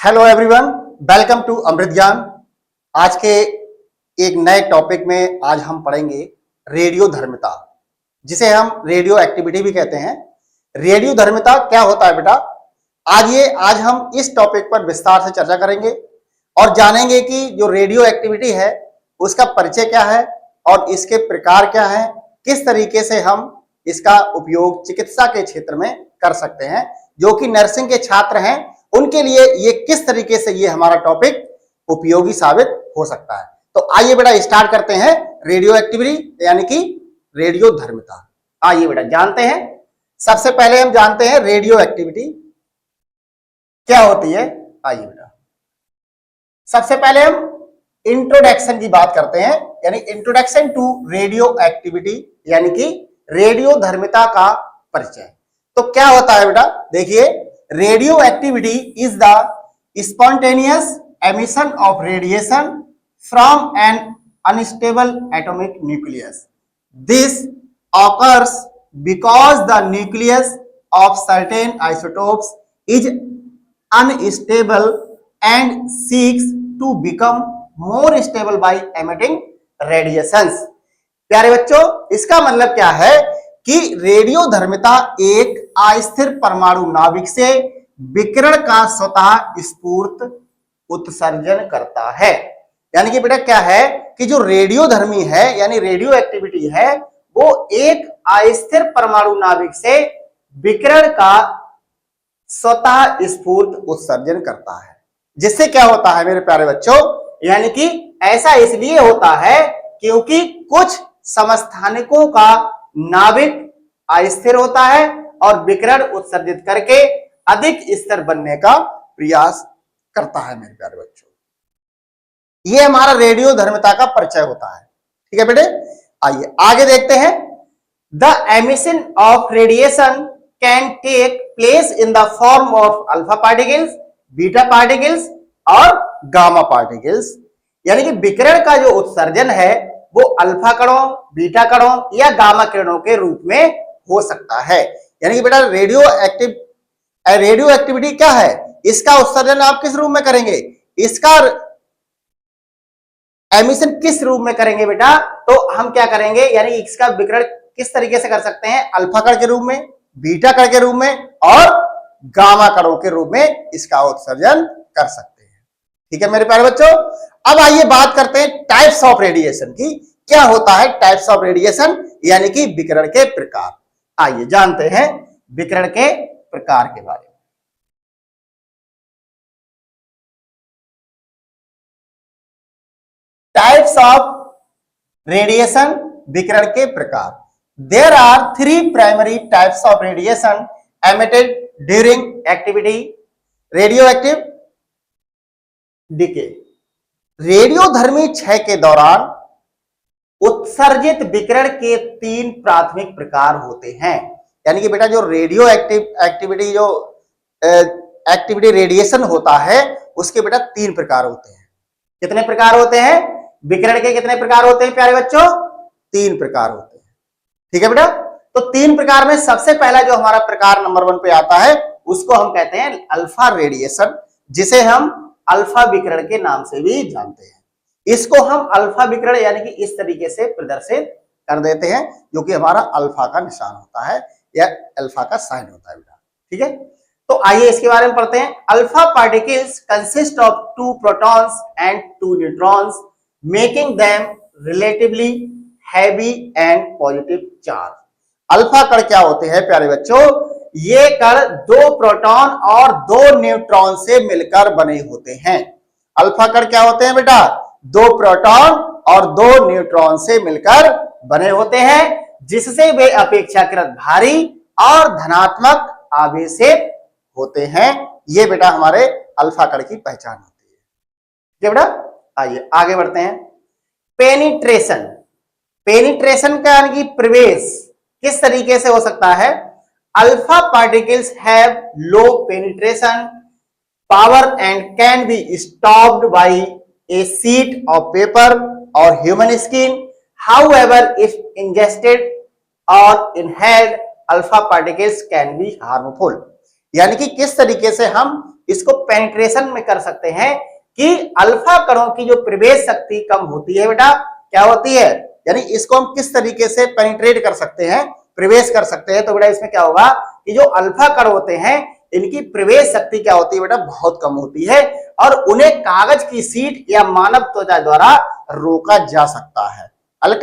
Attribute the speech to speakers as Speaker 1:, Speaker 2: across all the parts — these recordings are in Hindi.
Speaker 1: हेलो एवरीवन, वेलकम टू अमृत ज्ञान। आज के एक नए टॉपिक में आज हम पढ़ेंगे रेडियो धर्मिता, जिसे हम रेडियो एक्टिविटी भी कहते हैं। रेडियो धर्मिता क्या होता है बेटा? आज हम इस टॉपिक पर विस्तार से चर्चा करेंगे और जानेंगे कि जो रेडियो एक्टिविटी है उसका परिचय क्या है और इसके प्रकार क्या है, किस तरीके से हम इसका उपयोग चिकित्सा के क्षेत्र में कर सकते हैं। जो कि नर्सिंग के छात्र हैं उनके लिए ये किस तरीके से ये हमारा टॉपिक उपयोगी साबित हो सकता है। तो आइए बेटा स्टार्ट करते हैं रेडियो एक्टिविटी यानी कि रेडियो धर्मिता। आइए बेटा जानते हैं। सबसे पहले हम जानते हैं रेडियो एक्टिविटी क्या होती है। आइए बेटा सबसे पहले हम इंट्रोडक्शन की बात करते हैं, यानी इंट्रोडक्शन टू रेडियो एक्टिविटी यानी कि रेडियो धर्मिता का परिचय। तो क्या होता है बेटा? देखिए, radio activity is the spontaneous emission of radiation from N unstable atomic nucleus. This occurs because the nucleus of certain isotopes is unstable and seeks to become more stable by emitting radiations। प्यारे बच्चों, इसका मतलब क्या है कि रेडियो धर्मिता एक अस्थिर परमाणु नाभिक से विकिरण का स्वतः स्फूर्त उत्सर्जन करता है। यानी कि बेटा क्या है कि जो रेडियो धर्मी है यानी रेडियो एक्टिविटी है वो एक अस्थिर परमाणु नाभिक से विकिरण का स्वतः स्फूर्त उत्सर्जन करता है। जिससे क्या होता है मेरे प्यारे बच्चों, यानी कि ऐसा इसलिए होता है क्योंकि कुछ समस्थानिकों का नाभिक अस्थिर होता है और विकिरण उत्सर्जित करके अधिक स्थिर बनने का प्रयास करता है मेरे प्यारे बच्चों। ये हमारा रेडियो धर्मिता का परिचय होता है। ठीक है बेटे, आइए आगे देखते हैं। The emission of radiation can take place in the form of alpha particles, beta particles और गामा पार्टिकल्स। यानी कि विकिरण का जो उत्सर्जन है वो अल्फा कणों, बीटा कणों या गामा किरणों के रूप में हो सकता है। यानी कि बेटा रेडियो एक्टिविटी क्या है? इसका उत्सर्जन आप किस रूप में करेंगे, इसका एमिशन किस रूप में करेंगे बेटा? तो हम क्या करेंगे, यानी इसका विकिरण किस तरीके से कर सकते हैं? अल्फा कण के रूप में, बीटा कण के रूप में और गामा कणों के रूप में इसका उत्सर्जन कर सकते हैं। ठीक है मेरे प्यारे बच्चों, अब आइए बात करते हैं टाइप्स ऑफ रेडिएशन की। क्या होता है टाइप्स ऑफ रेडिएशन यानी कि विकिरण के प्रकार। आइए जानते हैं विकिरण के प्रकार के बारे में। टाइप्स ऑफ रेडिएशन, विकिरण के प्रकार। There are 3 primary types of radiation emitted during activity radio active decay. रेडियोधर्मी क्षय के दौरान उत्सर्जित विकिरण के 3 प्राथमिक प्रकार होते हैं। यानी कि बेटा जो रेडियो एक्टिविटी जो एक्टिविटी रेडिएशन होता है उसके बेटा 3 प्रकार होते हैं। कितने प्रकार होते हैं? विकिरण के कितने प्रकार होते हैं प्यारे बच्चों? 3 प्रकार होते हैं। ठीक है बेटा, तो 3 प्रकार में सबसे पहला जो हमारा प्रकार नंबर 1 पे आता है उसको हम कहते हैं अल्फा रेडिएशन, जिसे हम अल्फा विकिरण के नाम से भी जानते हैं। इसको हम अल्फा विकिरण यानी कि इस तरीके से प्रदर्शित कर देते हैं, जो कि हमारा अल्फा का निशान होता है या अल्फा का साइन होता है बेटा। ठीक है, तो आइए इसके बारे में पढ़ते हैं। Alpha particles consist of 2 protons and 2 neutrons making them relatively heavy and positive charge. Alpha कण क्या होते हैं प्यारे बच्चों? ये कण 2 प्रोटॉन और 2 न्यूट्रॉन से मिलकर बने होते हैं। अल्फा कण क्या होते हैं बेटा? 2 प्रोटॉन और 2 न्यूट्रॉन से मिलकर बने होते हैं, जिससे वे अपेक्षाकृत भारी और धनात्मक आवेशित होते हैं। ये बेटा हमारे अल्फा कण की पहचान होती है। ठीक है बेटा, आइए आगे बढ़ते हैं। पेनिट्रेशन। पेनिट्रेशन का यानी कि प्रवेश किस तरीके से हो सकता है? Alpha particles have low penetration power and can be stopped bye a sheet of paper or human skin. However, if ingested or inhaled, alpha particles can be harmful। यानी कि किस तरीके से हम इसको पेनिट्रेशन में कर सकते हैं कि अल्फा कणों की जो प्रवेश शक्ति कम होती है बेटा, क्या होती है, यानी इसको हम किस तरीके से पेनिट्रेट कर सकते हैं, प्रवेश कर सकते हैं। तो बेटा इसमें क्या होगा कि जो अल्फा कण होते हैं इनकी प्रवेश शक्ति क्या होती है बेटा, बहुत कम होती है और उन्हें कागज की शीट या मानव त्वचा द्वारा रोका जा सकता है। अगर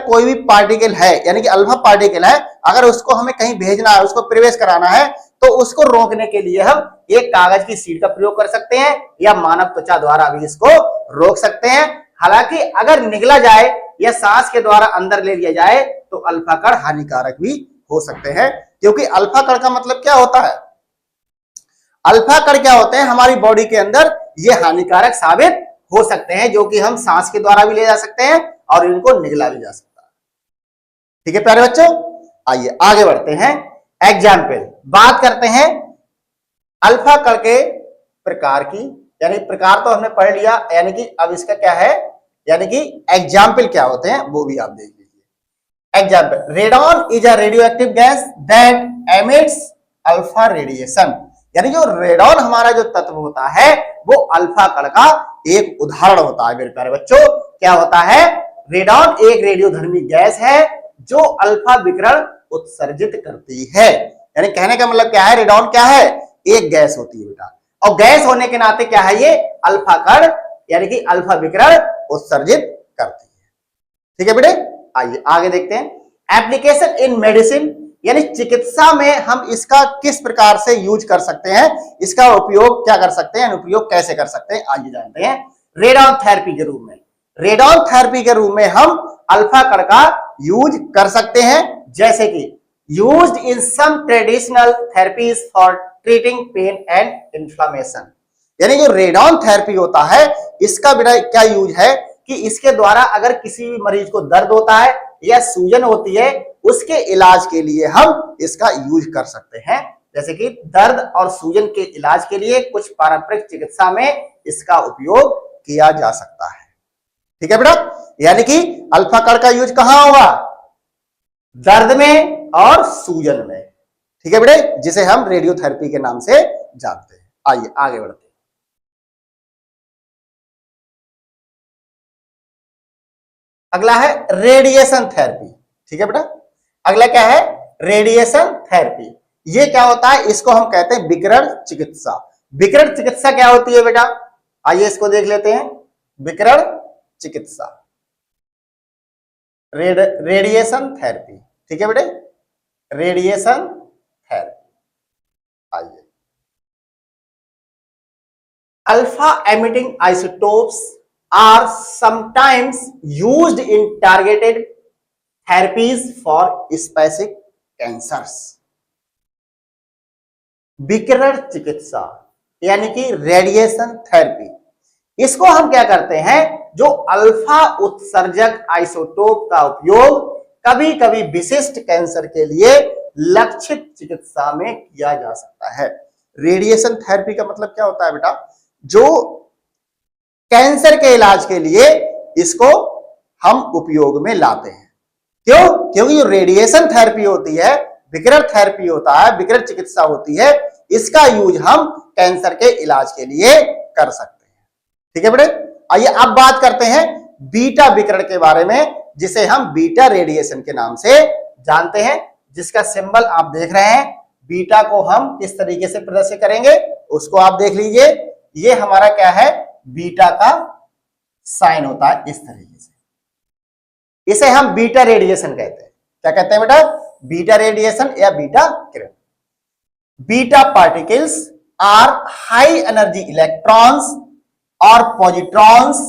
Speaker 1: कोई भी पार्टिकल है यानी कि अल्फा पार्टिकल है, अगर उसको हमें कहीं भेजना है, उसको प्रवेश कराना है, तो उसको रोकने के लिए हम एक कागज की शीट का प्रयोग कर सकते हैं या मानव त्वचा द्वारा भी इसको रोक सकते हैं। हालांकि अगर निगला जाए या सांस के द्वारा अंदर ले लिया जाए तो अल्फा कण हानिकारक भी हो सकते हैं, क्योंकि अल्फा कण का मतलब क्या होता है, अल्फा कण क्या होते हैं हमारी बॉडी के अंदर, ये हानिकारक साबित हो सकते हैं, जो कि हम सांस के द्वारा भी ले जा सकते हैं और इनको निगला भी जा सकता है। ठीक है प्यारे बच्चों, आइए आगे बढ़ते हैं। एग्जाम्पल बात करते हैं अल्फा कण के प्रकार की, यानी प्रकार तो हमने पढ़ लिया, यानी कि अब इसका क्या है, यानी कि एग्जाम्पल क्या होते हैं वो भी आप देख लीजिए। Example, radon is a radio active gas that emits alpha radiation, यानी जो रेडॉन हमारा जो तत्व होता है वो अल्फा कण का एक उदाहरण होता है। मेरे प्यारे बच्चों, क्या होता है, रेडॉन एक रेडियोधर्मी गैस है जो अल्फा विकिरण उत्सर्जित करती है। यानी कहने का मतलब क्या है, रेडॉन क्या है, एक गैस होती है बेटा, और गैस होने के नाते क्या है, ये अल्फा कण यानी कि अल्फा विकिरण उत्सर्जित करती है। ठीक है बेटे, आइए आगे देखते हैं। एप्लीकेशन इन मेडिसिन, यानी चिकित्सा में हम इसका किस प्रकार से यूज कर सकते हैं, इसका उपयोग क्या कर सकते हैं, उपयोग कैसे कर सकते हैं, आइए जानते हैं। रेडॉन थेरेपी के रूप में, रेडॉन थेरेपी के रूप में हम अल्फा कण का यूज कर सकते हैं, जैसे कि used in some traditional therapies for treating pain and inflammation, यानी जो रेडॉन थेरेपी होता है इसका बेटा क्या यूज है कि इसके द्वारा अगर किसी भी मरीज को दर्द होता है या सूजन होती है, उसके इलाज के लिए हम इसका यूज कर सकते हैं। जैसे कि दर्द और सूजन के इलाज के लिए कुछ पारंपरिक चिकित्सा में इसका उपयोग किया जा सकता है। ठीक है बेटा, यानी कि अल्फा कण का यूज कहां होगा, दर्द में और सूजन में। ठीक है बेटे, जिसे हम रेडियोथेरेपी के नाम से जानते हैं। आइए आगे बढ़ते हैं। अगला है रेडिएशन थेरेपी। ठीक है बेटा, अगला क्या है, रेडिएशन थेरेपी। ये क्या होता है, इसको हम कहते हैं विकिरण चिकित्सा। विकिरण चिकित्सा क्या होती है बेटा, आइए इसको देख लेते हैं। विकिरण चिकित्सा, रेडिएशन थेरेपी। ठीक है बेटे, रेडिएशन थेरेपी। आइए, alpha emitting isotopes are sometimes used in targeted therapies for specific cancers. विकिरण चिकित्सा यानी कि रेडिएशन थेरेपी, इसको हम क्या करते हैं, जो अल्फा उत्सर्जक आइसोटोप का उपयोग कभी कभी विशिष्ट कैंसर के लिए लक्षित चिकित्सा में किया जा सकता है। रेडिएशन थेरेपी का मतलब क्या होता है बेटा, जो कैंसर के इलाज के लिए इसको हम उपयोग में लाते हैं। क्यों, क्योंकि जो रेडिएशन थेरेपी होती है, विकिरण थेरेपी होता है, विकिरण चिकित्सा होती है, इसका यूज हम कैंसर के इलाज के लिए कर सकते हैं। ठीक है बेटे, आइए अब बात करते हैं बीटा विकिरण के बारे में, जिसे हम बीटा रेडिएशन के नाम से जानते हैं, जिसका सिंबल आप देख रहे हैं। बीटा को हम किस तरीके से प्रदर्शित करेंगे उसको आप देख लीजिए। ये हमारा क्या है, बीटा का साइन होता है इस तरीके से, इसे हम बीटा रेडिएशन कहते हैं। क्या कहते हैं बेटा, बीटा रेडिएशन या बीटा किरण। Beta particles are high energy electrons और positrons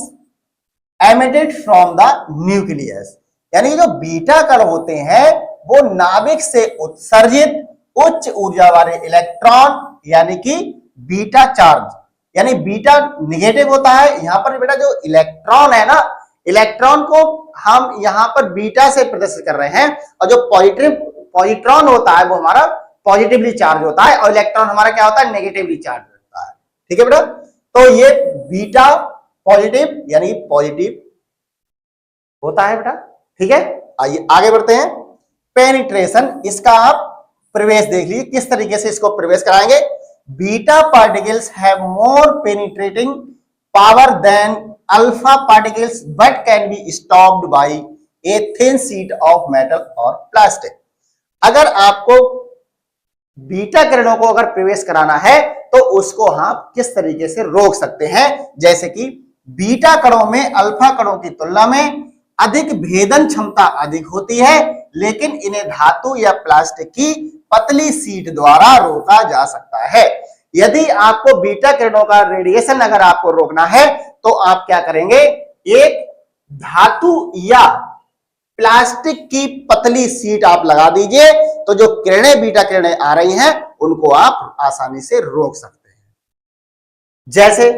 Speaker 1: emitted from the nucleus, यानी जो बीटा कण होते हैं वो नाभिक से उत्सर्जित उच्च ऊर्जा वाले इलेक्ट्रॉन यानी कि बीटा चार्ज, यानी बीटा निगेटिव होता है। यहां पर बेटा जो इलेक्ट्रॉन है ना, इलेक्ट्रॉन को हम यहां पर बीटा से प्रदर्शित कर रहे हैं, और जो पॉजिट्रॉन होता है वो हमारा पॉजिटिवली चार्ज होता है, और इलेक्ट्रॉन हमारा क्या होता है, नेगेटिवली चार्ज होता है। ठीक है बेटा, तो ये बीटा पॉजिटिव यानी पॉजिटिव होता है बेटा। ठीक है, आइए आगे बढ़ते हैं। पेनिट्रेशन, इसका आप प्रवेश देख लीजिए, किस तरीके से इसको प्रवेश कराएंगे। Beta particles have more penetrating power than alpha particles but can be stopped by a thin sheet of metal और प्लास्टिक। अगर आपको बीटा किरणों को अगर प्रवेश कराना है तो उसको हम किस तरीके से रोक सकते हैं, जैसे कि बीटा कणों में अल्फा कणों की तुलना में अधिक भेदन क्षमता अधिक होती है, लेकिन इन्हें धातु या प्लास्टिक की पतली शीट द्वारा रोका जा सकता है। यदि आपको बीटा किरणों का रेडिएशन अगर आपको रोकना है तो आप क्या करेंगे, एक धातु या प्लास्टिक की पतली शीट आप लगा दीजिए, तो जो किरणें बीटा किरणें आ रही हैं उनको आप आसानी से रोक सकते हैं। जैसे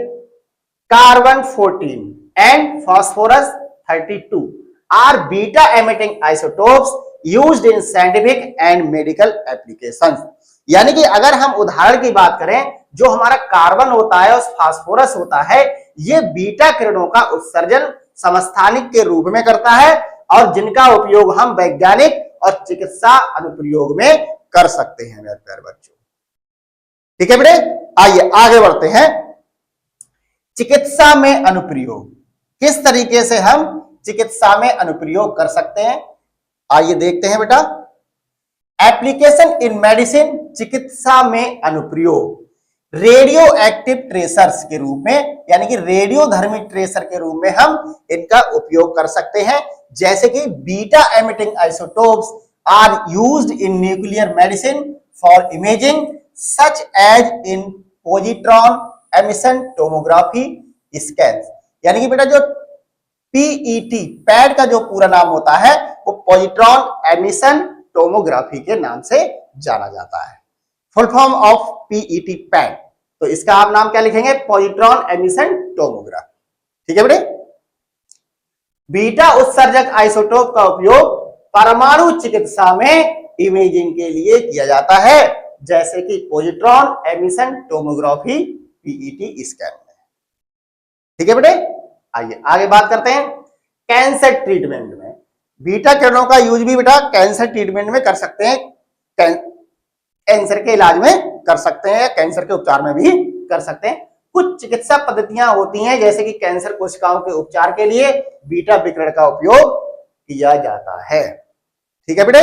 Speaker 1: carbon 14 and phosphorus 32 are beta emitting isotopes used in scientific and medical applications. यानी कि अगर हम उदाहरण की बात करें, जो हमारा कार्बन होता है और फास्फोरस होता है, ये बीटा किरणों का उत्सर्जन समस्थानिक के रूप में करता है और जिनका उपयोग हम वैज्ञानिक और चिकित्सा अनुप्रयोग में कर सकते हैं मेरे प्यारे बच्चों। ठीक है बेटे, आइए आगे बढ़ते हैं। चिकित्सा में अनुप्रयोग, किस तरीके से हम चिकित्सा में अनुप्रयोग कर सकते हैं, आइए देखते हैं बेटा। एप्लीकेशन इन मेडिसिन, चिकित्सा में अनुप्रयोग रेडियो एक्टिव ट्रेसर्स के रूप में, यानी कि रेडियोधर्मी ट्रेसर के रूप में हम इनका उपयोग कर सकते हैं। जैसे कि beta emitting isotopes are used in nuclear medicine for imaging such as in positron emission tomography scan. यानी कि बेटा जो पीईटी पैड का जो पूरा नाम होता है वो पॉजिट्रॉन एमिशन टोमोग्राफी के नाम से जाना जाता है, full form of PET pad. तो इसका आप नाम क्या लिखेंगे, पॉजिट्रॉन एमिशन टोमोग्राफी। ठीक है बेटे। बीटा उत्सर्जक आइसोटोप का उपयोग परमाणु चिकित्सा में इमेजिंग के लिए किया जाता है, जैसे कि positron emission tomography PET scan में। ठीक है बेटे, आइए आगे बात करते हैं। कैंसर ट्रीटमेंट में बीटा किरणों का यूज भी बेटा कैंसर ट्रीटमेंट में कर सकते हैं, कैंसर के इलाज में कर सकते हैं, कैंसर के उपचार में भी कर सकते हैं। कुछ चिकित्सा पद्धतियां होती हैं जैसे कि कैंसर कोशिकाओं के उपचार के लिए बीटा विकिरण का उपयोग किया जाता है। ठीक है बेटे,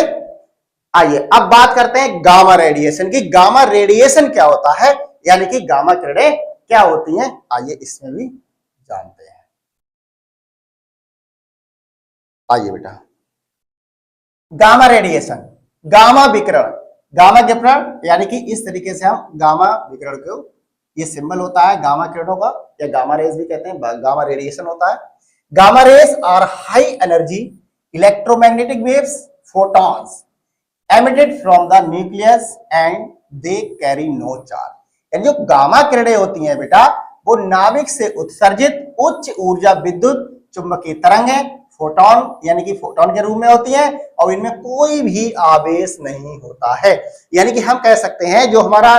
Speaker 1: आइए अब बात करते हैं गामा रेडिएशन की। गामा रेडिएशन क्या होता है, यानी कि गामा किरणें क्या होती हैं, आइए इसमें भी जानते हैं। आइए बेटा, गामा रेडिएशन, गामा विकिरण, गामा विकिरण यानी कि इस तरीके से हम गामा विकिरण को, ये सिंबल होता है गामा किरणों का, या गामा रेज भी कहते हैं, गामा रेडिएशन होता है। Gamma rays are high energy electromagnetic waves photons emitted from the nucleus and they carry no charge. यानी जो गामा किरणें होती हैं बेटा वो नाभिक से उत्सर्जित उच्च ऊर्जा विद्युत चुंबकीय तरंग है, फोटोन यानी कि फोटोन के रूप में होती है और इनमें कोई भी आवेश नहीं होता है। यानी कि हम कह सकते हैं जो हमारा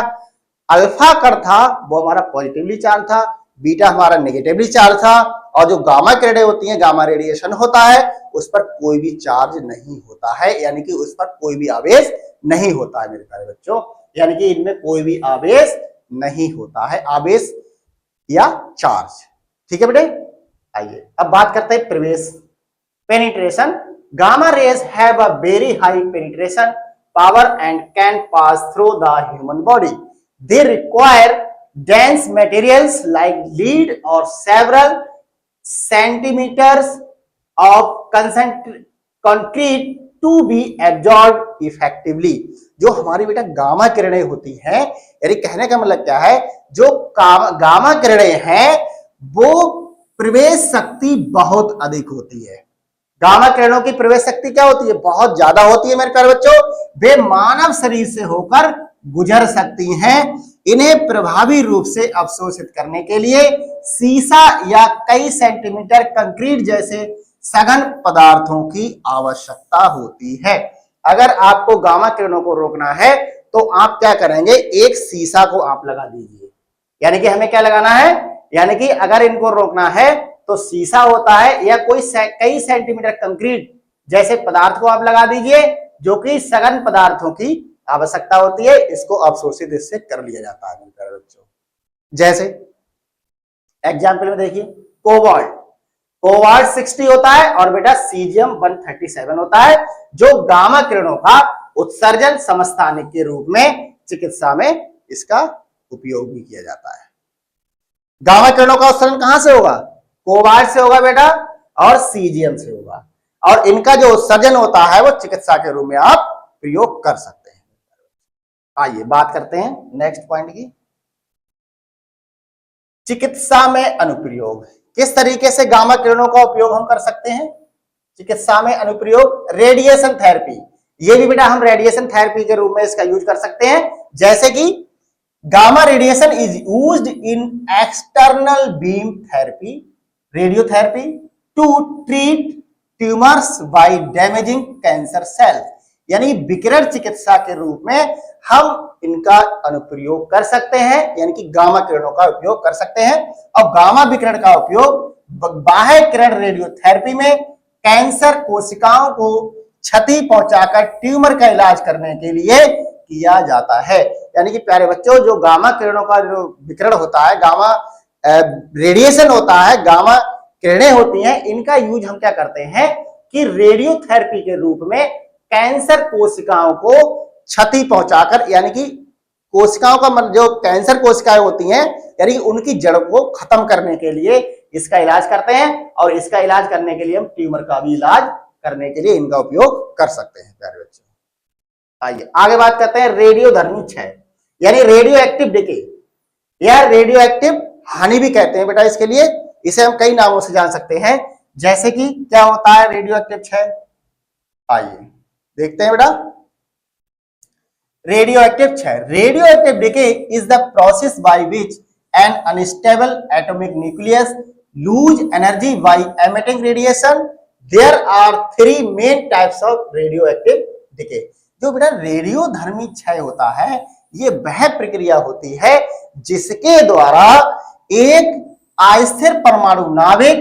Speaker 1: अल्फा कण था वो हमारा पॉजिटिवली चार्ज था, बीटा हमारा नेगेटिवली चार्ज था, और जो गामा किरणें होती हैं, गामा रेडिएशन होता है, उस पर कोई भी चार्ज नहीं होता है, यानी कि उस पर कोई भी आवेश नहीं होता है मेरे प्यारे बच्चों। यानी कि इनमें कोई भी आवेश नहीं होता है, आवेश या चार्ज। ठीक है बेटे, आइए अब बात करते हैं प्रवेश, penetration. Gamma rays have a very high penetration power and can pass through the human body. They require dense materials like lead or several centimeters of concrete to be absorbed effectively। जो हमारी बेटा गामा किरणें होती हैं, यानी कहने का मतलब क्या है, जो गामा किरणें हैं वो प्रवेश शक्ति बहुत अधिक होती है। गामा किरणों की प्रवेश शक्ति क्या होती है, बहुत ज्यादा होती है मेरे प्यारे बच्चों। वे मानव शरीर से होकर गुजर सकती हैं। इन्हें प्रभावी रूप से अवशोषित करने के लिए सीसा या कई सेंटीमीटर कंक्रीट जैसे सघन पदार्थों की आवश्यकता होती है। अगर आपको गामा किरणों को रोकना है तो आप क्या करेंगे, एक सीसा को आप लगा दीजिए। यानी कि हमें क्या लगाना है, यानी कि अगर इनको रोकना है तो सीसा होता है या कोई कई सेंटीमीटर कंक्रीट जैसे पदार्थ को आप लगा दीजिए जो कि सघन पदार्थों की आवश्यकता होती है, इसको अवशोषित इससे कर लिया जाता है मेरे प्यारे बच्चों। जैसे एग्जाम्पल में देखिए, कोबाल्ट, कोबाल्ट 60 होता है और बेटा सीजियम 137 होता है, जो गामा किरणों का उत्सर्जन समस्थानिक के रूप में चिकित्सा में इसका उपयोग भी किया जाता है। गामा किरणों का उत्सर्जन कहां से होगा? कोबाल्ट से होगा बेटा और सीजियम से होगा, और इनका जो उत्सर्जन होता है वो चिकित्सा के रूप में आप प्रयोग कर सकते हैं। आइए बात करते हैं नेक्स्ट पॉइंट की, चिकित्सा में अनुप्रयोग। किस तरीके से गामा किरणों का उपयोग हम कर सकते हैं चिकित्सा में अनुप्रयोग? रेडिएशन थेरेपी, ये भी बेटा हम रेडिएशन थेरेपी के रूप में इसका यूज कर सकते हैं। जैसे कि gamma radiation is used in external beam therapy, radiotherapy to treat tumours by damaging cancer cell, यानी विकिरण चिकित्सा के रूप में हम इनका अनुप्रयोग कर सकते हैं, यानी कि गामा किरणों का उपयोग कर सकते हैं। और गामा विकिरण का उपयोग बाह्य किरण रेडियोथेरेपी में कैंसर कोशिकाओं को क्षति पहुंचाकर ट्यूमर का इलाज करने के लिए किया जाता है। यानी कि प्यारे बच्चों, जो गामा किरणों का जो विकिरण होता है, गामा रेडिएशन होता है, गामा किरणें होती हैं, इनका यूज हम क्या करते हैं कि रेडियोथेरेपी के रूप में कैंसर कोशिकाओं को क्षति पहुंचाकर, यानी कि कोशिकाओं का जो कैंसर कोशिकाएं होती हैं, यानी उनकी जड़ को खत्म करने के लिए इसका इलाज करते हैं, और इसका इलाज करने के लिए हम ट्यूमर का भी इलाज करने के लिए इनका उपयोग कर सकते हैं प्यारे बच्चों। आइए आगे बात करते हैं रेडियोधर्मी क्षय, यानी रेडियो एक्टिव डिके, या रेडियो एक्टिव हानि भी कहते हैं बेटा इसके लिए। इसे हम कई नामों से जान सकते हैं, जैसे कि क्या होता है रेडियो एक्टिव क्षय, आइए देखते हैं बेटा। रेडियो एक्टिव क्षय, radio active decay is the process by which an unstable atomic nucleus lose energy by emitting radiation. There are 3 main types of radio active decay. जो बेटा रेडियोधर्मी क्षय होता है, ये वह प्रक्रिया होती है जिसके द्वारा एक अस्थिर परमाणु नाभिक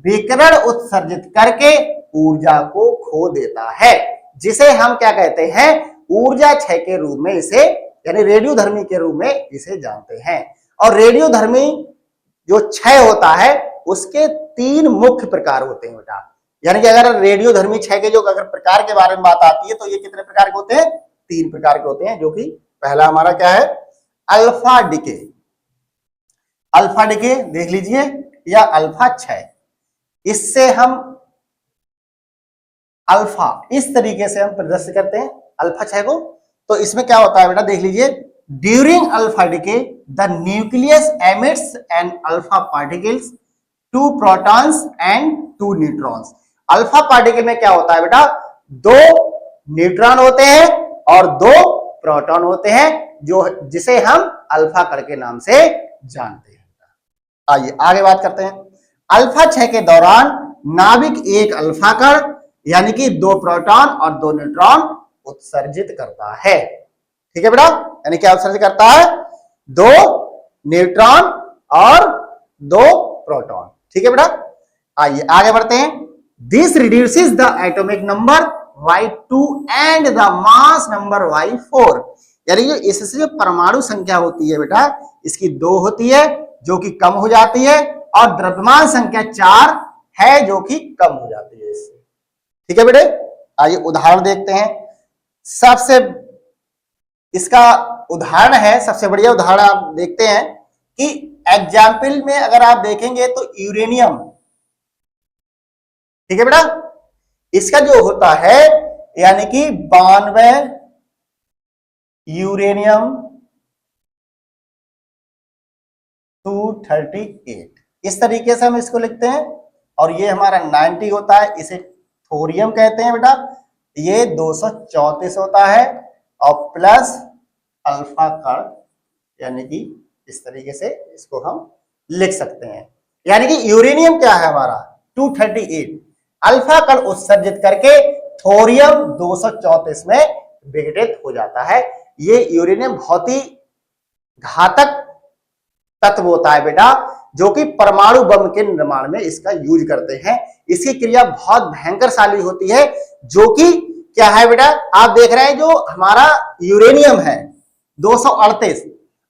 Speaker 1: विकिरण उत्सर्जित करके ऊर्जा को खो देता है, जिसे हम क्या कहते हैं, ऊर्जा क्षय के रूप में इसे, यानी रेडियोधर्मी के रूप में इसे जानते हैं। और रेडियोधर्मी जो क्षय होता है उसके 3 मुख्य प्रकार होते हैं बेटा, यानी कि अगर रेडियोधर्मी क्षय के जो अगर प्रकार के बारे में बात आती है तो ये कितने प्रकार के होते हैं? 3 प्रकार के होते हैं, जो कि पहला हमारा क्या है, अल्फा डिके। अल्फा डिके देख लीजिए, या अल्फा क्षय, इससे हम अल्फा इस तरीके से हम प्रदर्शित करते हैं अल्फा क्षय को। तो इसमें क्या होता है बेटा देख लीजिए, during alpha decay the nucleus emits an alpha particles 2 protons and 2 neutrons. Alpha particle में क्या होता है बेटा, 2 न्यूट्रॉन होते हैं और 2 प्रोटॉन होते हैं, जो जिसे हम अल्फा कण के नाम से जानते हैं। आइए आगे बात करते हैं। अल्फा क्षय के दौरान नाभिक एक अल्फा कण, यानी कि 2 प्रोटॉन और 2 न्यूट्रॉन उत्सर्जित करता है। ठीक है बेटा, यानी क्या उत्सर्जित करता है, 2 न्यूट्रॉन और 2 प्रोटॉन। ठीक है बेटा, आइए आगे बढ़ते हैं। This reduces the atomic number by 2 and the mass number by 4, यानी कि इससे जो परमाणु संख्या होती है बेटा, इसकी 2 होती है जो कि कम हो जाती है, और द्रव्यमान संख्या 4 है जो कि कम हो जाती है इससे। ठीक है बेटे, आइए उदाहरण देखते हैं। सबसे इसका उदाहरण है, सबसे बढ़िया उदाहरण आप देखते हैं कि एग्जाम्पल में अगर आप देखेंगे तो यूरेनियम, ठीक है बेटा, इसका जो होता है यानी कि 92 यूरेनियम 238, इस तरीके से हम इसको लिखते हैं। और ये हमारा 90 होता है, इसे थोरियम कहते हैं बेटा। ये 234 होता है और प्लस अल्फा कण, यानी कि इस तरीके से इसको हम लिख सकते हैं। यानी कि यूरेनियम क्या है हमारा 238, अल्फा कण उत्सर्जित करके थोरियम 234 में विघटित हो जाता है। ये यूरेनियम बहुत ही घातक तत्व होता है बेटा, जो कि परमाणु बम के निर्माण में इसका यूज करते हैं। इसकी क्रिया बहुत भयंकरशाली होती है, जो कि क्या है बेटा, आप देख रहे हैं जो हमारा यूरेनियम है 238,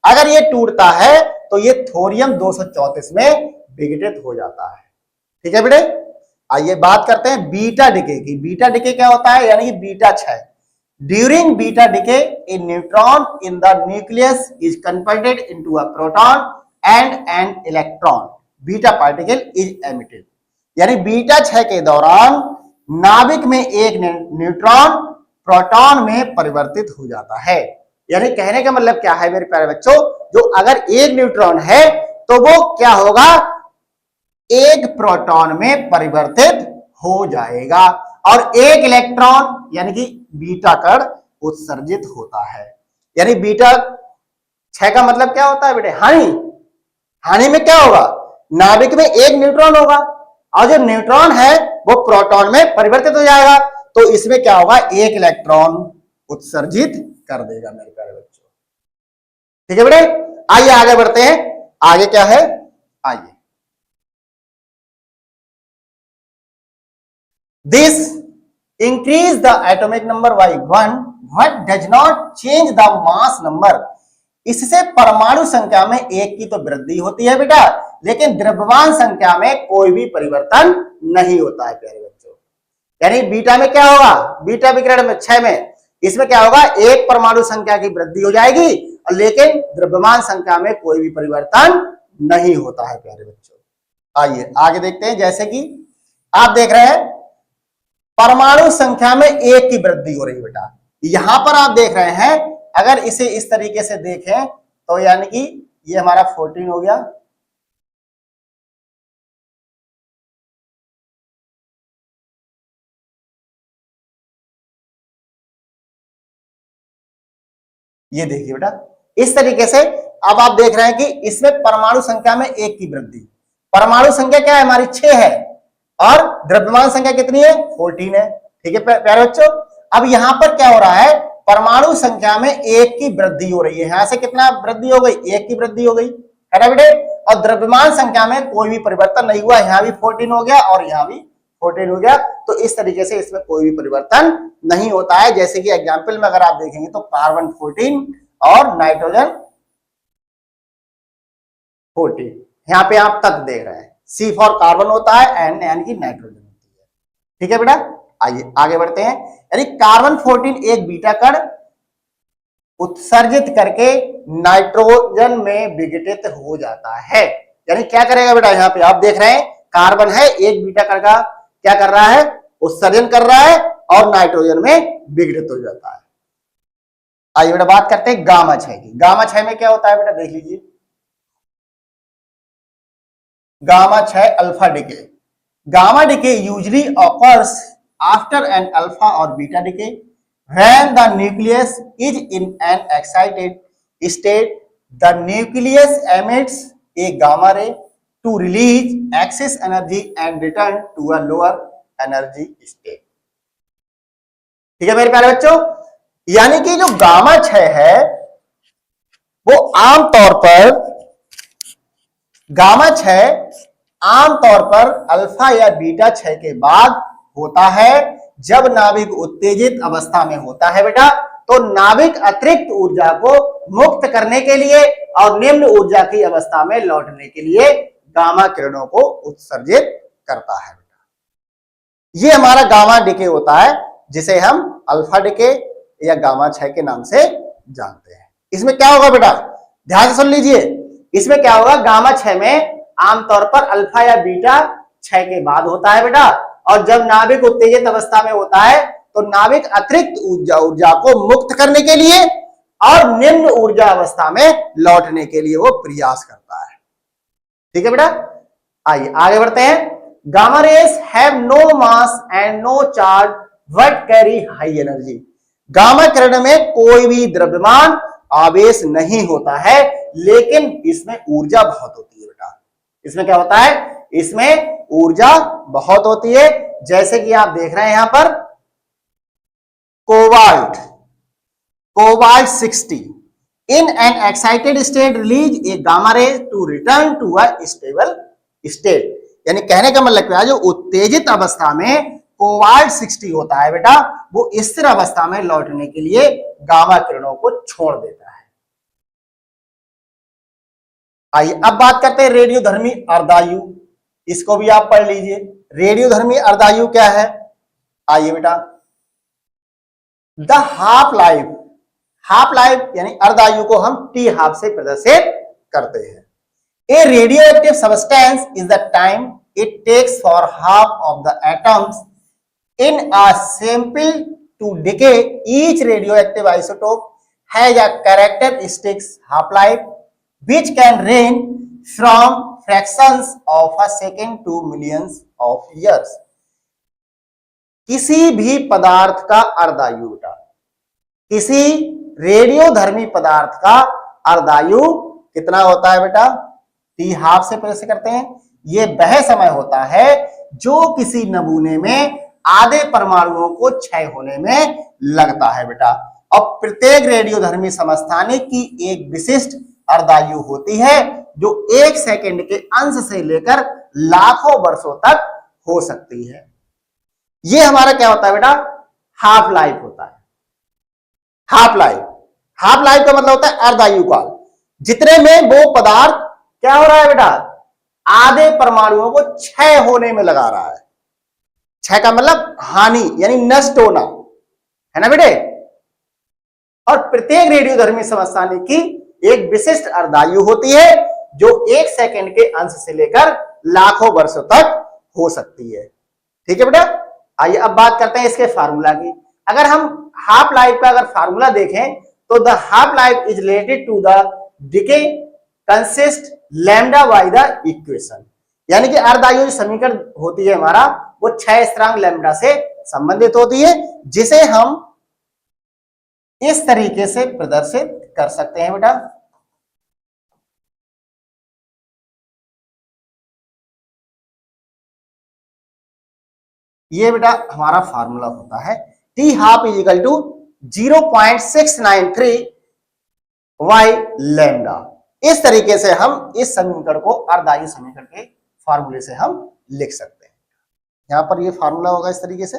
Speaker 1: अगर ये टूटता है तो ये थोरियम 234 में विघटित हो जाता है। ठीक है बेटे, आइए बात करते हैं बीटा डिके की। बीटा डिके क्या होता है, यानी कि बीटा क्षय। During beta decay A neutron in the nucleus is converted into a proton and an electron, beta particle is emitted. यानी बीटा क्षय के दौरान नाभिक में एक न्यूट्रॉन प्रोटॉन में परिवर्तित हो जाता है। यानी कहने का मतलब क्या है मेरे प्यारे बच्चों, जो अगर एक न्यूट्रॉन है तो वो क्या होगा, एक प्रोटॉन में परिवर्तित हो जाएगा और एक इलेक्ट्रॉन यानी कि बीटा कण उत्सर्जित होता है। यानी बीटा क्षय का मतलब क्या होता है बेटे, हानि। हानि में क्या होगा, नाभिक में एक न्यूट्रॉन होगा और जो न्यूट्रॉन है वो प्रोटॉन में परिवर्तित हो जाएगा, तो इसमें क्या होगा, एक इलेक्ट्रॉन उत्सर्जित कर देगा मेरे प्यारे बच्चों। ठीक है बेटे, आइए आगे बढ़ते हैं। आगे क्या है, आइए, this increase the atomic number by 1 but does not change the mass number। इससे परमाणु संख्या में एक की तो वृद्धि होती है बेटा, लेकिन द्रव्यमान संख्या में कोई भी परिवर्तन नहीं होता है प्यारे बच्चों। यानी बीटा में क्या होगा, बीटा विकिरण में क्षय में इसमें क्या होगा, एक परमाणु संख्या की वृद्धि हो जाएगी लेकिन द्रव्यमान संख्या में कोई भी परिवर्तन नहीं होता है प्यारे बच्चों। आइए आगे देखते हैं। जैसे कि आप देख रहे हैं परमाणु संख्या में एक की वृद्धि हो रही है बेटा। यहां पर आप देख रहे हैं, अगर इसे इस तरीके से देखें तो यानी कि ये हमारा 14 हो गया, ये देखिए बेटा इस तरीके से। अब आप देख रहे हैं कि इसमें परमाणु संख्या में एक की वृद्धि, परमाणु संख्या क्या है हमारी 6 है और द्रव्यमान संख्या कितनी है, 14 है। ठीक है प्यारे बच्चों, अब यहां पर क्या हो रहा है, परमाणु संख्या में एक की वृद्धि हो रही है। यहां से कितना वृद्धि हो गई, एक की वृद्धि हो गई है ना बेटे, और द्रव्यमान संख्या में कोई भी परिवर्तन नहीं हुआ, यहां भी 14 हो गया और यहां भी 14 हो गया। तो इस तरीके से इसमें कोई भी परिवर्तन नहीं होता है। जैसे कि एग्जाम्पल में अगर आप देखेंगे तो कार्बन 14 और नाइट्रोजन 14, यहां पे आप तत्व देख रहे हैं, C फॉर कार्बन होता है, N यानी कि नाइट्रोजन होती है। ठीक है बेटा, आइए आगे बढ़ते हैं। यानी कार्बन 14 एक बीटा कण उत्सर्जित करके नाइट्रोजन में विघटित हो जाता है। यानी क्या करेगा बेटा, यहां पे आप देख रहे हैं कार्बन है, एक बीटा कण का क्या कर रहा है, उत्सर्जन कर रहा है और नाइट्रोजन में विघटित हो जाता है। आइए बेटा बात करते हैं गामा क्षय की। गामा क्षय में क्या होता है बेटा, देख लीजिए, गामा क्षय alpha decay. Gamma decay usually occurs after an alpha और beta decay when the nucleus is in an excited state. The nucleus emits a gamma ray to release excess energy and return to a lower energy state। ठीक है मेरे प्यारे बच्चों, यानी कि जो गामा क्षय है वो आमतौर पर, गामा क्षय आमतौर पर अल्फा या बीटा क्षय के बाद होता है। जब नाभिक उत्तेजित अवस्था में होता है बेटा, तो नाभिक अतिरिक्त ऊर्जा को मुक्त करने के लिए और निम्न ऊर्जा की अवस्था में लौटने के लिए गामा किरणों को उत्सर्जित करता है बेटा। ये हमारा गामा डिके होता है, जिसे हम अल्फा डिके या गामा क्षय के नाम से जानते हैं। इसमें क्या होगा बेटा, ध्यान से सुन लीजिए, इसमें क्या होगा, गामा क्षय में आमतौर पर अल्फा या बीटा क्षय के बाद होता है बेटा, और जब नाभिक उत्तेजित अवस्था में होता है तो नाभिक अतिरिक्त ऊर्जा को मुक्त करने के लिए और निम्न ऊर्जा अवस्था में लौटने के लिए वो प्रयास करता है। ठीक है बेटा, आइए आगे बढ़ते हैं। Gamma rays have no mass and no charge but carry high energy. Gamma किरण में कोई भी द्रव्यमान आवेश नहीं होता है, लेकिन इसमें ऊर्जा बहुत होती है बेटा। इसमें क्या होता है, इसमें ऊर्जा बहुत होती है। जैसे कि आप देख रहे हैं यहां पर cobalt 60 in an excited state release a gamma ray to return to a stable state. यानी कहने का मतलब क्या है, जो उत्तेजित अवस्था में कोबाल्ट 60 होता है बेटा, वो स्थिर अवस्था में लौटने के लिए गामा किरणों को छोड़ देता है। आइए अब बात करते हैं रेडियोधर्मी अर्धायु, इसको भी आप पढ़ लीजिए। रेडियोधर्मी अर्धायु क्या है? आइए बेटा, the half life, half life यानी अर्धायु को हम टी हाफ से प्रदर्शित करते हैं। A radioactive substance is the time it takes for half of the atoms in a sample to decay. Each radioactive isotope has a characteristic half-life which can range from fractions of a second to millions of years. किसी भी पदार्थ का अर्धायु बेटा, किसी रेडियोधर्मी पदार्थ का अर्धायु कितना होता है बेटा? टी हाफ से प्रदर्शित करते हैं। ये वह समय होता है जो किसी नमूने में आधे परमाणुओं को क्षय होने में लगता है बेटा। अब प्रत्येक रेडियोधर्मी समस्थानिक की एक विशिष्ट अर्धायु होती है जो 1 सेकंड के अंश से लेकर लाखों वर्षों तक हो सकती है। ये हमारा क्या होता है बेटा? हाफ लाइफ होता है। हाफ लाइफ, हाफ लाइफ का मतलब होता है अर्धायु काल, जितने में वो पदार्थ क्या हो रहा है बेटा? आधे परमाणुओं को क्षय होने में लगा रहा है। क्षय का मतलब हानि यानी नष्ट होना, है ना बेटे। और प्रत्येक रेडियोधर्मी समस्थानिक की एक विशिष्ट अर्धायु होती है जो 1 सेकंड के अंश से लेकर लाखों वर्षों तक हो सकती है। ठीक है बेटा। आइए अब बात करते हैं इसके फार्मूला की। अगर हम हाफ लाइफ का अगर फार्मूला देखें तो the half life is related to the decay constant lambda by the equation, यानी कि अर्धायु समीकरण होती है हमारा वो 6 स्थिरांक लैम्डा से संबंधित होती है, जिसे हम इस तरीके से प्रदर्शित कर सकते हैं बेटा। ये बेटा हमारा फार्मूला होता है T half is equal to 0.693 by lambda. इस तरीके से हम इस समीकरण को अर्धायु समीकरण के फार्मूले से हम लिख सकते हैं। यहां पर ये फार्मूला होगा इस तरीके से।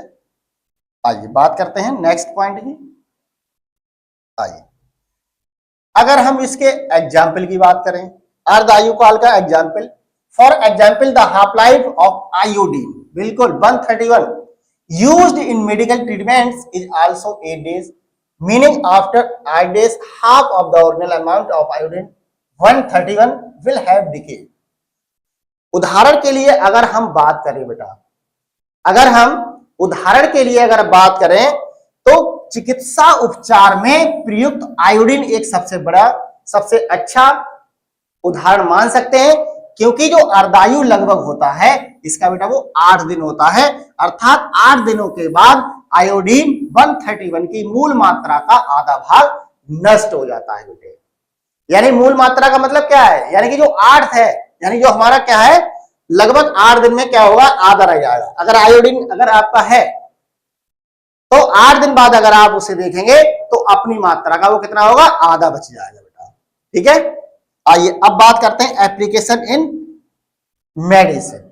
Speaker 1: आइए बात करते हैं नेक्स्ट पॉइंट की। आइए अगर हम इसके एग्जाम्पल की बात करें, अर्धायु काल का example, for example the half life of iodine, बिल्कुल 131 used in medical treatments is also 8 days, meaning after 8 days half of the original amount of iodine 131 will have decay। उदाहरण के लिए अगर हम बात करें बेटा, अगर हम उदाहरण के लिए अगर बात करें तो चिकित्सा उपचार में प्रयुक्त आयोडीन एक सबसे बड़ा सबसे अच्छा उदाहरण मान सकते हैं, क्योंकि जो अर्धायु लगभग होता है इसका बेटा वो 8 दिन होता है, अर्थात 8 दिनों के बाद आयोडीन 131 की मूल मात्रा का आधा भाग नष्ट हो जाता है बेटे। यानी मूल मात्रा का मतलब क्या है? यानी कि जो 8 है, यानी जो हमारा क्या है लगभग 8 दिन में क्या होगा? आधा रह जाएगा। अगर आयोडीन अगर आपका है तो 8 दिन बाद अगर आप उसे देखेंगे तो अपनी मात्रा का वो कितना होगा? आधा बच जाएगा बेटा। ठीक है। आइए अब बात करते हैं एप्लीकेशन इन मेडिसिन।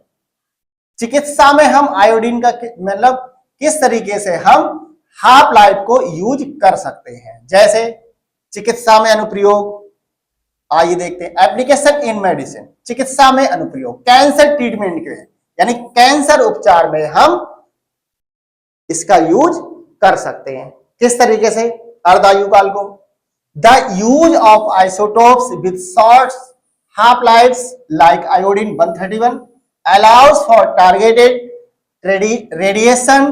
Speaker 1: चिकित्सा में हम आयोडीन का मतलब किस तरीके से हम हाफ लाइफ को यूज कर सकते हैं। जैसे चिकित्सा में अनुप्रयोग, आइए देखते हैं एप्लीकेशन इन मेडिसिन। चिकित्सा में अनुप्रयोग कैंसर ट्रीटमेंट के, यानी कैंसर उपचार में हम इसका यूज कर सकते हैं। किस तरीके से? अर्धायु काल को the use of isotopes with short half lives like iodine 131 allows for targeted radiation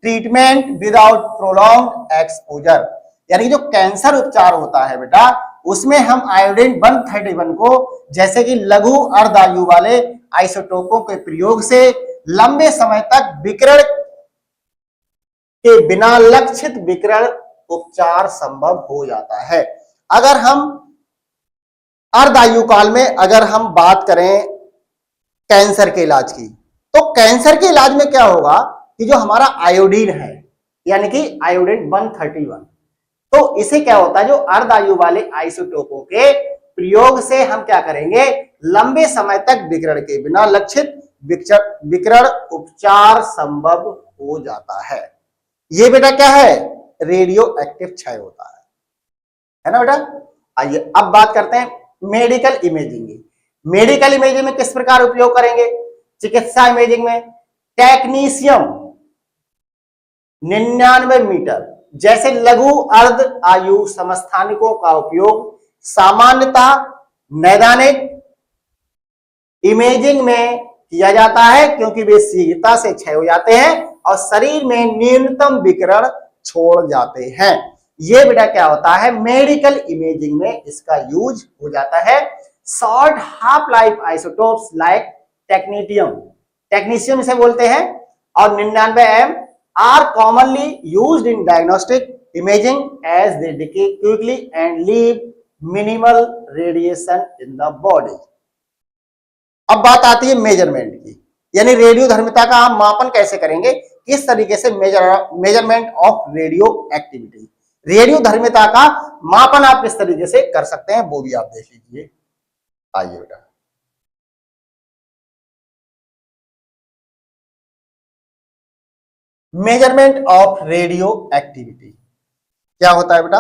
Speaker 1: treatment without prolonged exposure। यानी जो कैंसर उपचार होता है बेटा उसमें हम आयोडीन 131 को जैसे कि लघु अर्धायु वाले आइसोटोपों के प्रयोग से लंबे समय तक विकिरण के बिना लक्षित विकिरण उपचार संभव हो जाता है। अगर हम अर्धायु काल में अगर हम बात करें कैंसर के इलाज की, तो कैंसर के इलाज में क्या होगा कि जो हमारा आयोडीन है यानी कि आयोडीन 131, तो इसे क्या होता है जो अर्धायु वाले आइसोटोपों के प्रयोग से हम क्या करेंगे लंबे समय तक विकिरण के बिना लक्षित विकिरण उपचार संभव हो जाता है। ये बेटा क्या है, रेडियो एक्टिव क्षय होता है ना बेटा। आइए अब बात करते हैं मेडिकल इमेजिंग की। मेडिकल इमेजिंग में किस प्रकार उपयोग करेंगे, चिकित्सा इमेजिंग में टेक्नीशियम 99 मीटर जैसे लघु अर्ध आयु समस्थानिकों का उपयोग सामान्यतः नैदानिक इमेजिंग में किया जाता है, क्योंकि वे शीघ्रता से क्षय हो जाते हैं और शरीर में न्यूनतम विकिरण छोड़ जाते हैं। ये बेटा क्या होता है, मेडिकल इमेजिंग में इसका यूज हो जाता है। Short half life isotopes like technetium इसे बोलते हैं, और 99M are commonly used in diagnostic imaging as they decay quickly and leave minimal radiation in the body. अब बात आती है मेजरमेंट की, यानी रेडियो धर्मिता का हम मापन कैसे करेंगे, किस तरीके से मेजरमेंट ऑफ रेडियो एक्टिविटी, रेडियो धर्मिता का मापन आप किस तरीके से कर सकते हैं वो भी आप देख लीजिए। आइए बेटा, मेजरमेंट ऑफ रेडियो एक्टिविटी क्या होता है बेटा,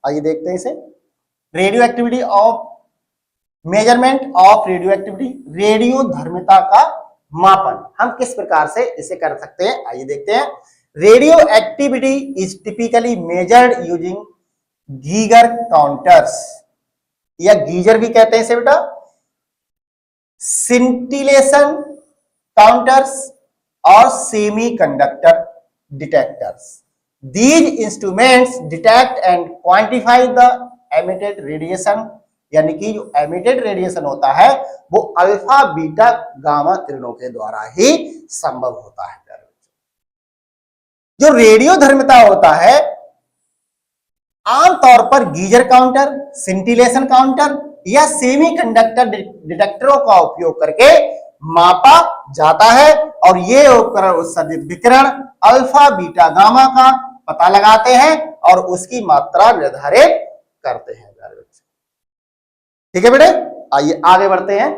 Speaker 1: आइए देखते हैं इसे। Radioactivity of measurement of radioactivity, रेडियो धर्मिता का मापन हम किस प्रकार से इसे कर सकते हैं, आइए देखते हैं। Radio activity is typically measured using Geiger counters, या गीजर भी कहते हैं इसे बेटा, सिंटिलेशन काउंटर्स और semi conductor detectors. These instruments detect and quantify the emitted radiation, यानी कि जो एमिटेड रेडिएशन होता है वो अल्फा बीटा गामा किरणों के द्वारा ही संभव होता है। जो रेडियो धर्मिता होता है आमतौर पर गीजर काउंटर, सिंटिलेशन काउंटर या सेमी कंडक्टर डिटेक्टरों का उपयोग करके मापा जाता है, और ये उपकरण उत्सर्जित विकिरण अल्फा बीटा गामा का पता लगाते हैं और उसकी मात्रा निर्धारित करते हैं। ठीक है बेटे, आइए आगे बढ़ते हैं।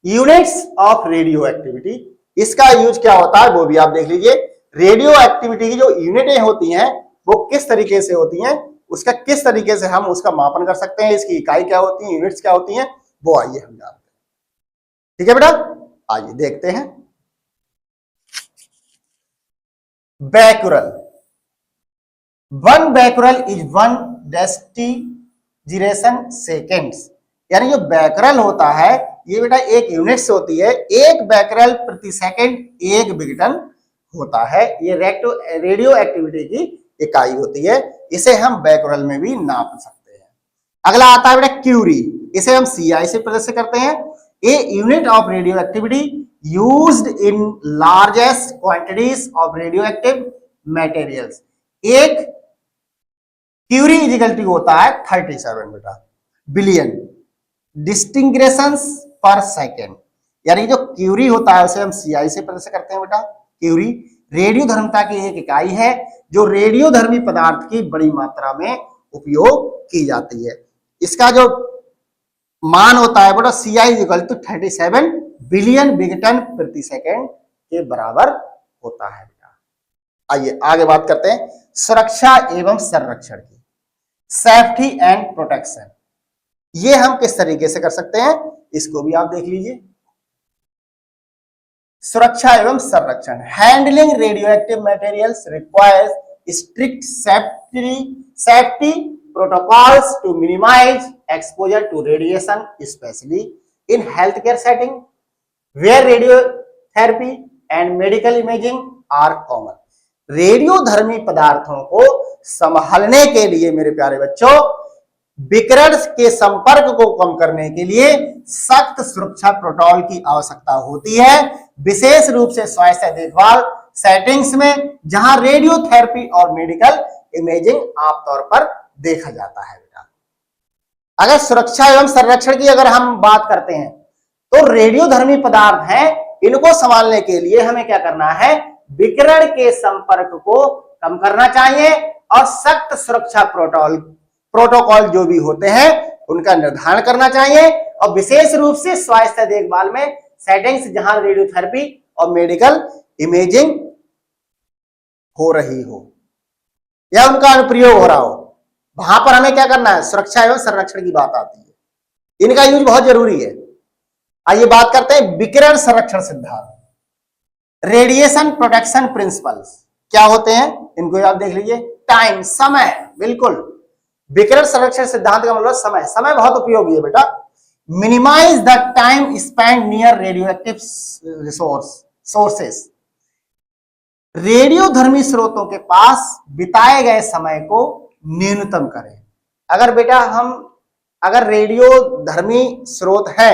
Speaker 1: यूनिट्स ऑफ रेडियो एक्टिविटी, इसका यूज क्या होता है वो भी आप देख लीजिए। रेडियो एक्टिविटी की जो यूनिटें होती हैं वो किस तरीके से होती हैं, उसका किस तरीके से हम उसका मापन कर सकते हैं, इसकी इकाई क्या होती है, यूनिट्स क्या होती हैं, वो आइए हम जानते हैं। ठीक है बेटा, आइए देखते हैं। बैकुरल, 1 बैकुरल इज 1 डेसिजीरेशन सेकेंड्स, यानी जो बैकरल होता है ये बेटा एक यूनिट से होती है। 1 बैकरल प्रति सेकंड 1 विघटन होता है, ये रेडियो एक्टिविटी की इकाई होती है, इसे हम बैकरल में भी नाप सकते हैं। अगला आता है बेटा क्यूरी, इसे हम CI से प्रदर्शित करते हैं। A unit of radioactivity used in largest quantities of radio active materials. एक क्यूरी इज इक्वल टू होता है 37 बेटा बिलियन डिस्टिंग्रेशंस पर सेकेंड, यानी जो क्यूरी होता है उसे हम CI से प्रदर्शित करते हैं बेटा। क्यूरी रेडियो धर्मिता की एक इकाई है जो रेडियो धर्मी पदार्थ की बड़ी मात्रा में उपयोग की जाती है। इसका जो मान होता है बेटा CI इक्वल टू 37 बिलियन विघटन प्रति सेकेंड के बराबर होता है बेटा। आइए आगे बात करते हैं सुरक्षा एवं संरक्षण की, सेफ्टी एंड प्रोटेक्शन। ये हम किस तरीके से कर सकते हैं, इसको भी आप देख लीजिए। सुरक्षा एवं संरक्षण, handling radio active materials requires strict safety protocols to minimise exposure to radiation, specially in health care setting where radiotherapy and medical imaging are common. रेडियो धर्मी पदार्थों को संभालने के लिए मेरे प्यारे बच्चों विकिरण के संपर्क को कम करने के लिए सख्त सुरक्षा प्रोटोकॉल की आवश्यकता होती है, विशेष रूप से स्वास्थ्य देखभाल सेटिंग्स में जहां रेडियोथेरेपी और मेडिकल इमेजिंग आमतौर पर देखा जाता है बेटा। अगर सुरक्षा एवं संरक्षण की अगर हम बात करते हैं तो रेडियो धर्मी पदार्थ हैं, इनको संभालने के लिए हमें क्या करना है, विकिरण के संपर्क को कम करना चाहिए और सख्त सुरक्षा प्रोटोकॉल जो भी होते हैं उनका निर्धारण करना चाहिए, और विशेष रूप से स्वास्थ्य देखभाल में सेटिंग्स जहां रेडियोथेरेपी और मेडिकल इमेजिंग हो रही हो या उनका अनुप्रयोग हो रहा हो, वहां पर हमें क्या करना है, सुरक्षा एवं संरक्षण की बात आती है। इनका यूज बहुत जरूरी है। आइए बात करते हैं विकिरण संरक्षण सिद्धांत, रेडिएशन प्रोटेक्शन प्रिंसिपल्स क्या होते हैं, इनको आप देख लीजिए। टाइम, समय, बिल्कुल विकिरण संरक्षण सिद्धांत का मतलब समय। समय बहुत उपयोगी है बेटा। Minimise the time spend near radio active sources, रेडियोधर्मी स्रोतों के पास बिताए गए समय को न्यूनतम करें। अगर बेटा अगर रेडियोधर्मी स्रोत है,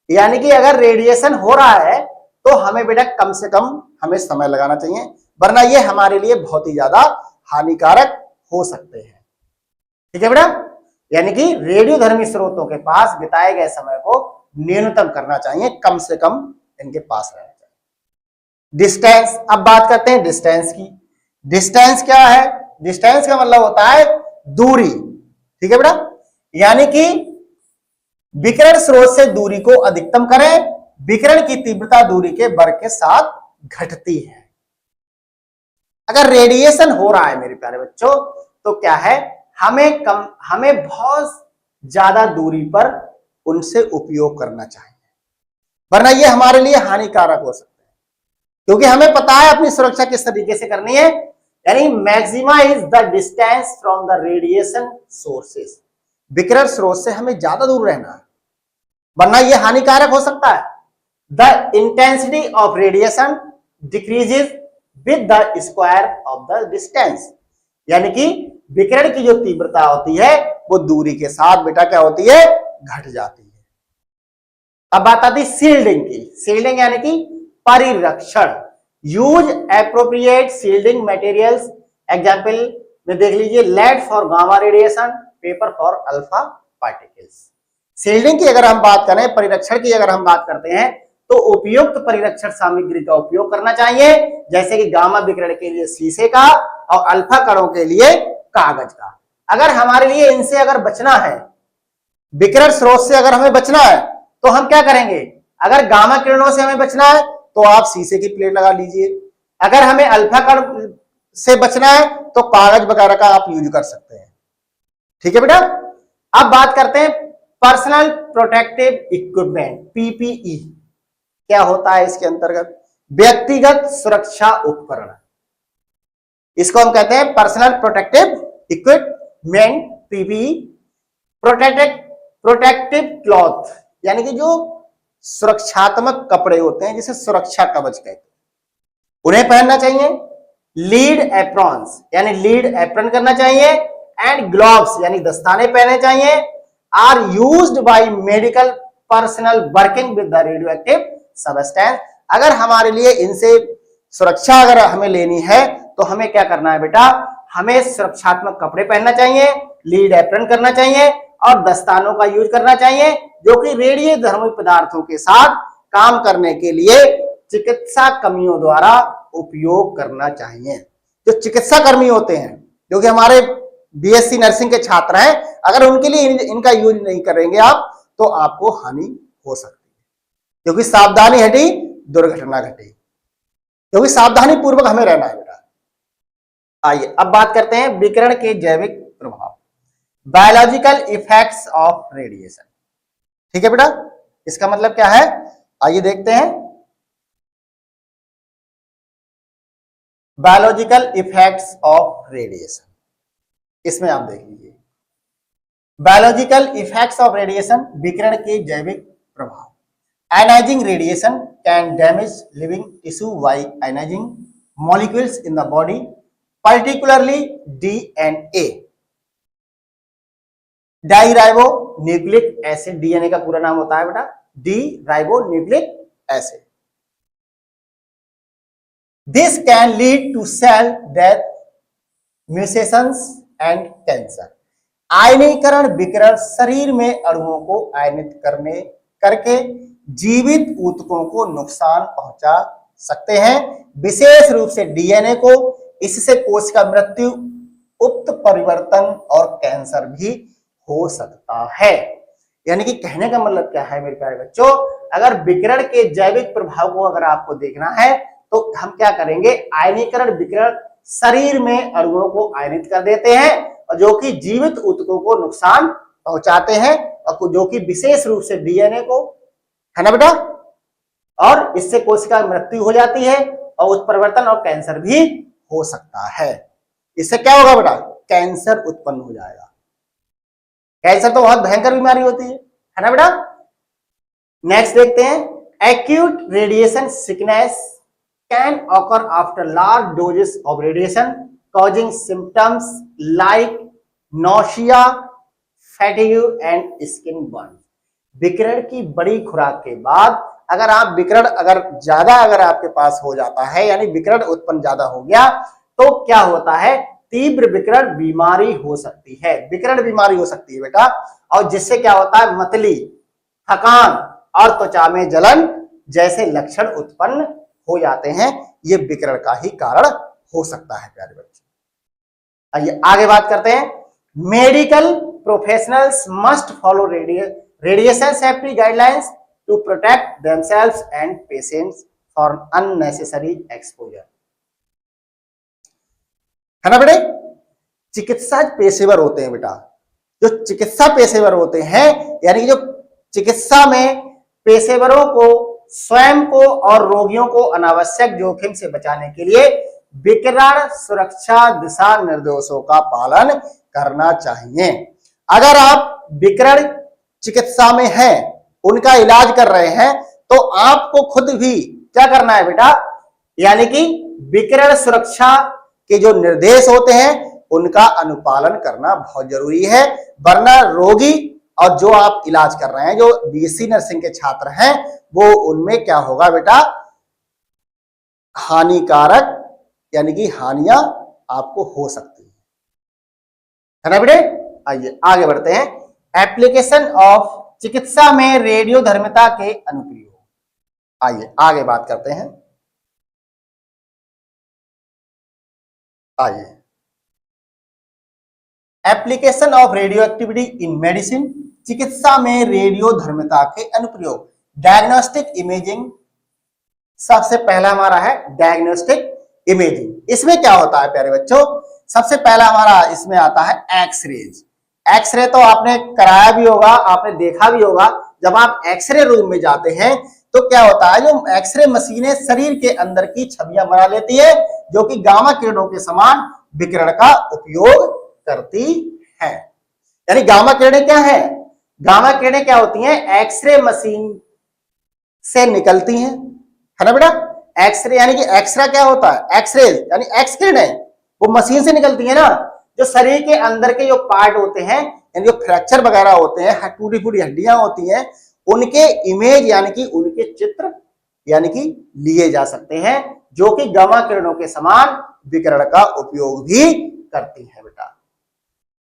Speaker 1: यानी कि अगर रेडिएशन हो रहा है, तो हमें बेटा कम से कम हमें समय लगाना चाहिए, वरना ये हमारे लिए बहुत ही ज्यादा हानिकारक हो सकते हैं। ठीक है बेटा, यानी कि रेडियोधर्मी स्रोतों के पास बिताए गए समय को न्यूनतम करना चाहिए, कम से कम इनके पास रहना चाहिए। डिस्टेंस, अब बात करते हैं डिस्टेंस की। डिस्टेंस क्या है, डिस्टेंस का मतलब होता है दूरी। ठीक है बेटा, यानी कि विकिरण स्रोत से दूरी को अधिकतम करें। विकिरण की तीव्रता दूरी के वर्ग के साथ घटती है। अगर रेडिएशन हो रहा है मेरे प्यारे बच्चों, तो क्या है, हमें बहुत ज्यादा दूरी पर उनसे उपयोग करना चाहिए, वरना ये हमारे लिए हानिकारक हो सकते हैं। क्योंकि हमें पता है अपनी सुरक्षा किस तरीके से करनी है, यानी maximise the distance from the radiation sources, विकिरण स्रोत से हमें ज्यादा दूर रहना है, वरना यह हानिकारक हो सकता है। The intensity of radiation decreases with the square of the distance, यानी कि विकिरण की जो तीव्रता होती है वो दूरी के साथ बेटा क्या होती है, घट जाती है। अब बात आती है शील्डिंग की। शील्डिंग यानी कि परिरक्षण। Use appropriate shielding materials, example में देख लीजिए, lead for gamma radiation, paper for alpha particles. Shielding की अगर हम बात करें, परिरक्षण की अगर हम बात करते हैं, तो उपयुक्त परिरक्षण सामग्री का उपयोग करना चाहिए, जैसे कि गामा विकिरण के लिए शीशे का और अल्फा कणों के लिए कागज का। अगर हमारे लिए इनसे अगर बचना है, विकिरण स्रोत से अगर हमें बचना है, तो हम क्या करेंगे, अगर गामा किरणों से हमें बचना है तो आप शीशे की प्लेट लगा लीजिए। अगर हमें अल्फा कण से बचना है तो कागज वगैरह का आप यूज कर सकते हैं। ठीक है बेटा, अब बात करते हैं पर्सनल प्रोटेक्टिव इक्विपमेंट, पीपीई क्या होता है इसके अंतर्गत, व्यक्तिगत सुरक्षा उपकरण। इसको हम कहते हैं personal protective equipment, PPE. Protective cloth, यानी कि जो सुरक्षात्मक कपड़े होते हैं, जिसे सुरक्षा कवच कहते हैं, उन्हें पहनना चाहिए। लीड एप्रॉन्स, यानी लीड एप्रन करना चाहिए। एंड ग्लोव्स, यानी दस्ताने पहने चाहिए। Are used by medical personnel working with the radio active substance. अगर हमारे लिए इनसे सुरक्षा अगर हमें लेनी है, तो हमें क्या करना है बेटा, हमें सुरक्षात्मक कपड़े पहनना चाहिए, लीड एप्रन करना चाहिए और दस्तानों का यूज करना चाहिए, जो कि रेडियोधर्मी पदार्थों के साथ काम करने के लिए चिकित्सा कर्मियों द्वारा उपयोग करना चाहिए। जो चिकित्सा कर्मी होते हैं, जो कि हमारे बीएससी नर्सिंग के छात्र हैं, अगर उनके लिए इनका यूज नहीं करेंगे आप, तो आपको हानि हो सकती है। क्योंकि सावधानी हटी दुर्घटना घटी, क्योंकि सावधानी पूर्वक हमें रहना है बेटा। आइए अब बात करते हैं विकिरण के जैविक प्रभाव, बायोलॉजिकल इफेक्ट्स ऑफ रेडिएशन। ठीक है बेटा, इसका मतलब क्या है, आइए देखते हैं। बायोलॉजिकल इफेक्ट्स ऑफ रेडिएशन, इसमें आप देख लीजिए, बायोलॉजिकल इफेक्ट्स ऑफ रेडिएशन, विकिरण के जैविक प्रभाव। Ionizing radiation can damage living tissue by ionizing molecules in the body, particularly DNA, deoxyribonucleic acid. DNA का पूरा नाम होता है बेटा deoxyribonucleic acid. This can lead to cell death, mutations and cancer. आयनीकरण विकिरण शरीर में अणुओं को आयनित करके जीवित ऊतकों को नुकसान पहुंचा सकते हैं, विशेष रूप से डीएनए को। इससे कोशिका मृत्यु, उक्त परिवर्तन और कैंसर भी हो सकता है। यानी कि कहने का मतलब क्या है मेरे प्यारे बच्चों, अगर विकिरण के जैविक प्रभाव को अगर आपको देखना है, तो हम क्या करेंगे, आयनीकरण विकिरण शरीर में अणुओं को आयनित कर देते हैं और जो कि जीवित ऊतकों को नुकसान पहुंचाते हैं और जो कि विशेष रूप से डीएनए को, है ना बेटा, और इससे कोशिका की मृत्यु हो जाती है और उत्परिवर्तन और कैंसर भी हो सकता है। इससे क्या होगा बेटा, कैंसर उत्पन्न हो जाएगा। कैंसर तो बहुत भयंकर बीमारी होती है ना बेटा। नेक्स्ट देखते हैं, acute radiation sickness can occur after large doses of radiation causing symptoms like nausea, fatigue and skin burn. विकिरण की बड़ी खुराक के बाद अगर आप विकिरण ज्यादा आपके पास हो जाता है, यानी विकिरण उत्पन्न ज्यादा हो गया, तो क्या होता है, तीव्र विकिरण बीमारी हो सकती है, विकिरण बीमारी हो सकती है बेटा। और जिससे क्या होता है, मतली, थकान और त्वचा में जलन जैसे लक्षण उत्पन्न हो जाते हैं। ये विकिरण का ही कारण हो सकता है प्यारे बच्चे। आइए आगे बात करते हैं। Medical professionals must follow radiation safety guidelines to protect themselves and patients for unnecessary exposure, है ना बेटे। चिकित्सा पेशेवर होते हैं बेटा, जो चिकित्सा पेशेवर होते हैं, यानी जो चिकित्सा में पेशेवरों को स्वयं को और रोगियों को अनावश्यक जोखिम से बचाने के लिए विकिरण सुरक्षा दिशा निर्देशों का पालन करना चाहिए। अगर आप विकिरण चिकित्सा में हैं, उनका इलाज कर रहे हैं, तो आपको खुद भी क्या करना है बेटा, यानी कि विकिरण सुरक्षा के जो निर्देश होते हैं उनका अनुपालन करना बहुत जरूरी है। वरना रोगी और जो आप इलाज कर रहे हैं, जो बीएससी नर्सिंग के छात्र हैं, वो उनमें क्या होगा बेटा, हानिकारक यानी कि हानियां आपको हो सकती है ना बेटे। आइए आगे बढ़ते हैं। एप्लीकेशन ऑफ चिकित्सा में रेडियोधर्मिता के अनुप्रयोग। आइए आगे बात करते हैं। आइए, application of radio activity in medicine, चिकित्सा में रेडियोधर्मिता के अनुप्रयोग। डायग्नोस्टिक इमेजिंग सबसे पहला हमारा है, डायग्नोस्टिक इमेजिंग। इसमें क्या होता है प्यारे बच्चों, सबसे पहला हमारा इसमें आता है एक्सरेज। एक्सरे तो आपने कराया भी होगा, आपने देखा भी होगा। जब आप एक्सरे रूम में जाते हैं तो क्या होता है, जो एक्सरे मशीनें शरीर के अंदर की छवियां बना लेती है, जो कि गामा किरणों के समान विकिरण का उपयोग करती है। यानी गामा किरणें क्या है, गामा किरणें क्या होती हैं, एक्सरे मशीन से निकलती हैं, है ना बेटा। एक्सरे यानी कि एक्सरा क्या होता है, एक्सरे यानी एक्स किरणें वो मशीन से निकलती है ना। जो शरीर के अंदर के जो पार्ट होते हैं, यानी जो फ्रैक्चर वगैरह होते हैं, टूटी फूटी हड्डियां होती हैं, उनके इमेज यानी कि उनके चित्र यानी कि लिए जा सकते हैं, जो कि गामा किरणों के समान विकिरण का उपयोग भी करती है बेटा।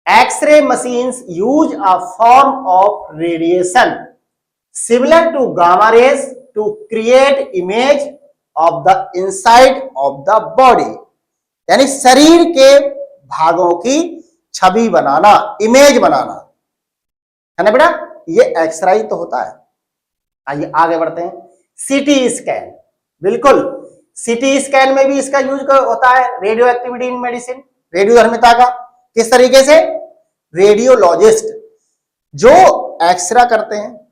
Speaker 1: X ray machines use a form of radiation similar to gamma rays to create image of the inside of the body, यानी शरीर के भागों की छवि बनाना, इमेज बनाना, है ना बेटा। ये एक्सरे ही तो होता है। आइए आगे बढ़ते हैं। सीटी स्कैन, बिल्कुल सीटी स्कैन में भी इसका यूज होता है, रेडियो एक्टिविटी इन मेडिसिन, रेडियोधर्मिता का। किस तरीके से, रेडियोलॉजिस्ट जो एक्सरे करते हैं,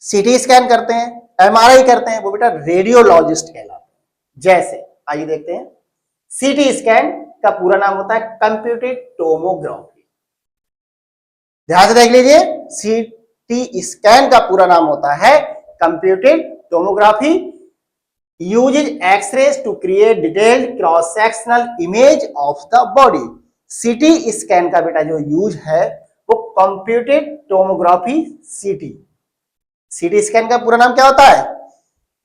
Speaker 1: सीटी स्कैन करते हैं, एमआरआई करते हैं, वो बेटा रेडियोलॉजिस्ट कहलाते हैं। जैसे आइए देखते हैं, सीटी स्कैन का पूरा नाम होता है कंप्यूटेड टोमोग्राफी। ध्यान से देख लीजिए, सीटी स्कैन का पूरा नाम होता है computed tomography, uses x rays to create detailed cross sectional image of the body. CT scan का बेटा जो यूज है वो कंप्यूटेड टोमोग्राफी, सीटी। सीटी स्कैन का पूरा नाम क्या होता है,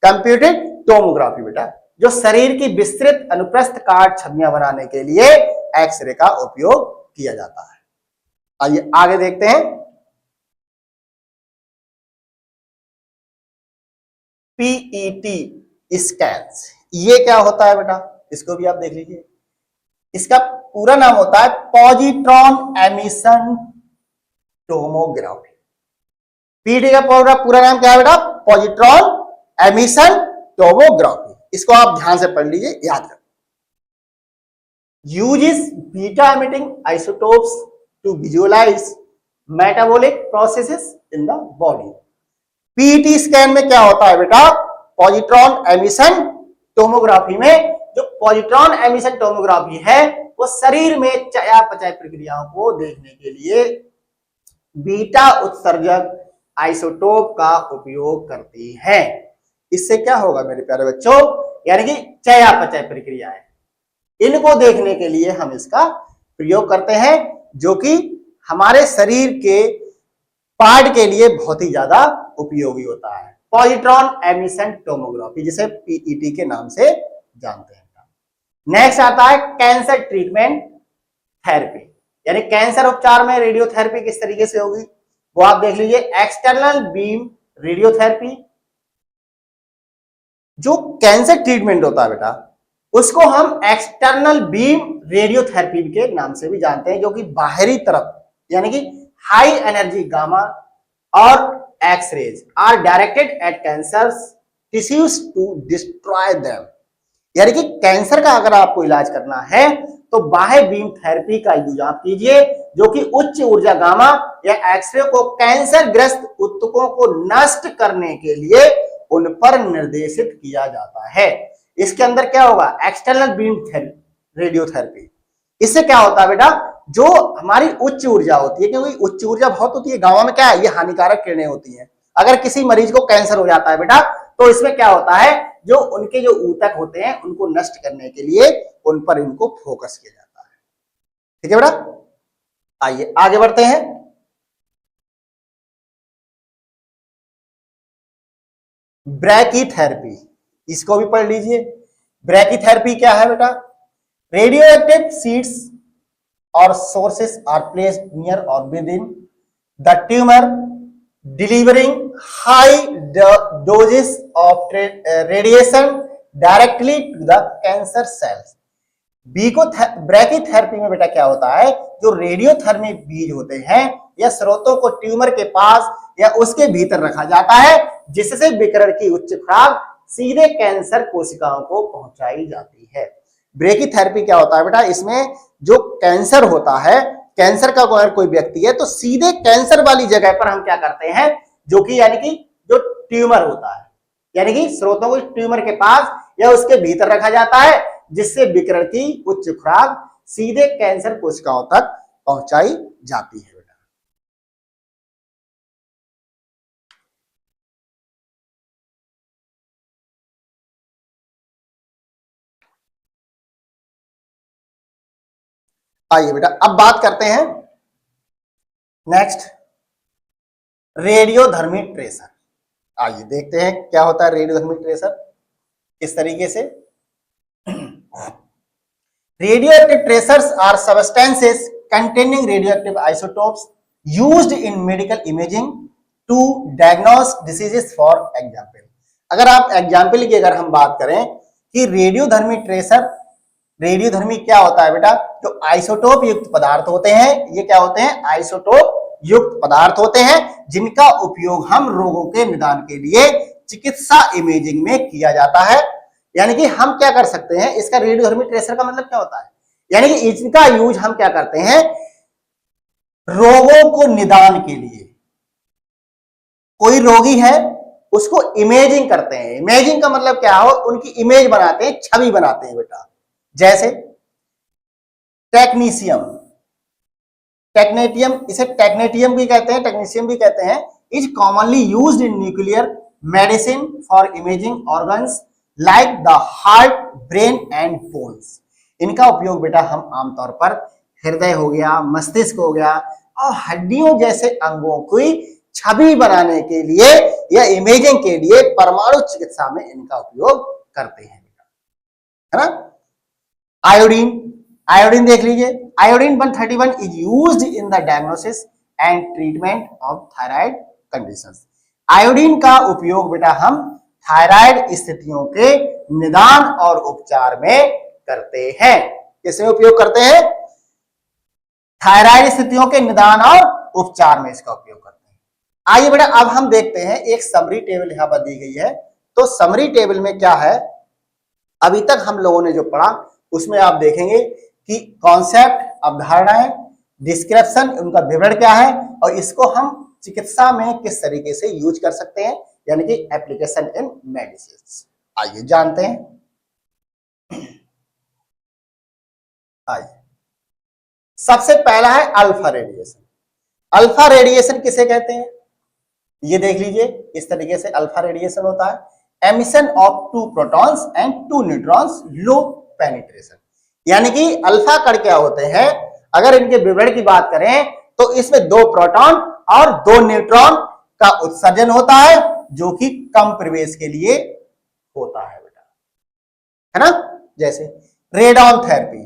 Speaker 1: कंप्यूटेड टोमोग्राफी बेटा, जो शरीर की विस्तृत अनुप्रस्थ काट छवियां बनाने के लिए एक्सरे का उपयोग किया जाता है। आइए आगे देखते हैं। पीईटी स्कैन, ये क्या होता है बेटा, इसको भी आप देख लीजिए। इसका पूरा नाम होता है पॉजिट्रॉन एमिशन टोमोग्राफी। पीईटी का पूरा नाम क्या है बेटा, पॉजिट्रॉन एमिशन टोमोग्राफी। इसको आप ध्यान से पढ़ लीजिए, याद कर। uses beta emitting isotopes to visualize metabolic processes in the body। PET scan में क्या होता है बेटा, पॉजिट्रॉन एमिशन टोमोग्राफी में जो पॉजिट्रॉन एमिशन टोमोग्राफी है वो शरीर में चयापचय प्रक्रियाओं को देखने के लिए बीटा उत्सर्जक आइसोटोप का उपयोग करती है। इससे क्या होगा मेरे प्यारे बच्चों, यानी कि चयापचय प्रक्रियाएं, इनको देखने के लिए हम इसका प्रयोग करते हैं, जो कि हमारे शरीर के पार्ट के लिए बहुत ही ज्यादा उपयोगी होता है। पॉजिट्रॉन एमिशन टोमोग्राफी, जिसे पीईटी के नाम से जानते हैं। नेक्स्ट आता है कैंसर ट्रीटमेंट थेरेपी, यानी कैंसर उपचार में रेडियोथेरेपी किस तरीके से होगी वो आप देख लीजिए। एक्सटर्नल बीम रेडियोथेरेपी, जो कैंसर ट्रीटमेंट होता है बेटा उसको हम एक्सटर्नल बीम रेडियोथेरेपी के नाम से भी जानते हैं, जो कि बाहरी तरफ यानी कि हाई एनर्जी गामा और x rays are directed at cancer tissues to destroy them. यानी कि कैंसर का अगर आपको इलाज करना है तो बाह्य बीम थेरेपी का यूज आप कीजिए, जो कि उच्च ऊर्जा गामा या एक्सरे को कैंसर ग्रस्त ऊतकों को नष्ट करने के लिए उन पर निर्देशित किया जाता है। इसके अंदर क्या होगा, एक्सटर्नल बीम रेडियोथेरेपी। इससे क्या होता है बेटा, जो हमारी उच्च ऊर्जा होती है, क्योंकि उच्च ऊर्जा बहुत होती है गामा में, क्या है ये हानिकारक किरणें होती हैं। अगर किसी मरीज को कैंसर हो जाता है बेटा तो इसमें क्या होता है, जो उनके जो ऊतक होते हैं उनको नष्ट करने के लिए उन पर इनको फोकस किया जाता है। ठीक है बेटा, आइए आगे बढ़ते हैं। ब्रैकीथेरेपी, इसको भी पढ़ लीजिए। ब्रैकीथेरेपी क्या है बेटा, रेडियोएक्टिव सीड्स और सोर्सेस आर प्लेस्ड नियर और with in the tumour delivering high doses of radiation directly to the cancer cells। Brachytherapy में बेटा क्या होता है, जो रेडियोथर्मिक बीज होते हैं या स्रोतों को ट्यूमर के पास या उसके भीतर रखा जाता है, जिससे विकिरण की उच्च खुराक सीधे कैंसर कोशिकाओं को पहुंचाई जाती है। ब्रैकीथेरेपी क्या होता है बेटा, इसमें जो कैंसर होता है, कैंसर का अगर कोई व्यक्ति है तो सीधे कैंसर वाली जगह पर हम क्या करते हैं, जो कि यानी कि जो ट्यूमर होता है, यानी कि स्रोतों को ट्यूमर के पास या उसके भीतर रखा जाता है, जिससे विकिरण की उच्च खुराक सीधे कैंसर कोशिकाओं तक पहुंचाई जाती है बेटा। आइए बेटा अब बात करते हैं नेक्स्ट, रेडियोधर्मी ट्रेसर। आइए देखते हैं क्या होता है रेडियोधर्मी ट्रेसर, किस तरीके से। Radioactive tracers are substances containing radioactive isotopes used in medical imaging to diagnose diseases. For example, अगर आप एग्जांपल की अगर हम बात करें कि रेडियोधर्मी ट्रेसर, रेडियोधर्मी क्या होता है बेटा, जो आइसोटोप युक्त पदार्थ होते हैं, ये क्या होते हैं, आइसोटोप युक्त पदार्थ होते हैं, जिनका उपयोग हम रोगों के निदान के लिए चिकित्सा इमेजिंग में किया जाता है। यानी कि हम क्या कर सकते हैं, इसका रेडियोधर्मी ट्रेसर का मतलब क्या होता है, यानी कि इसका यूज हम क्या करते हैं, रोगों को निदान के लिए। कोई रोगी है उसको इमेजिंग करते हैं, इमेजिंग का मतलब क्या हो, उनकी इमेज बनाते हैं, छवि बनाते हैं बेटा। जैसे टेक्नीशियम, टेक्नेटियम, इसे टेक्नेटियम भी कहते हैं, टेक्नीशियम भी कहते हैं, is commonly used in nuclear medicine for imaging organs like the heart, brain and bones. इनका उपयोग बेटा हम आमतौर पर हृदय हो गया, मस्तिष्क हो गया और हड्डियों जैसे अंगों की छवि बनाने के लिए या इमेजिंग के लिए परमाणु चिकित्सा में इनका उपयोग करते हैं, है ना। आयोडीन, आयोडीन देख लीजिए, iodine 131 is used in the diagnosis and treatment of thyroid conditions. Iodine का उपयोग बेटा हम थायराइड स्थितियों के निदान और उपचार में करते हैं। किसमें उपयोग करते हैं, थायराइड स्थितियों के निदान और उपचार में इसका उपयोग करते हैं। आइए बेटा अब हम देखते हैं, एक समरी टेबल यहां पर दी गई है, तो समरी टेबल में क्या है, अभी तक हम लोगों ने जो पढ़ा उसमें आप देखेंगे कि कॉन्सेप्ट, अवधारणाएं, डिस्क्रिप्शन, उनका विवरण क्या है और इसको हम चिकित्सा में किस तरीके से यूज कर सकते हैं, यानी कि एप्लीकेशन इन मेडिसिन। आइए जानते हैं। आइए, सबसे पहला है अल्फा रेडिएशन। अल्फा रेडिएशन किसे कहते हैं, ये देख लीजिए। इस तरीके से अल्फा रेडिएशन होता है, emission of 2 protons and 2 neutrons, low penetration. यानी कि अल्फा कण क्या होते हैं, अगर इनके विवरण की बात करें तो इसमें 2 प्रोटॉन और 2 न्यूट्रॉन का उत्सर्जन होता है, जो कि कम प्रवेश के लिए होता है बेटा, है ना। जैसे रेडॉन थेरेपी,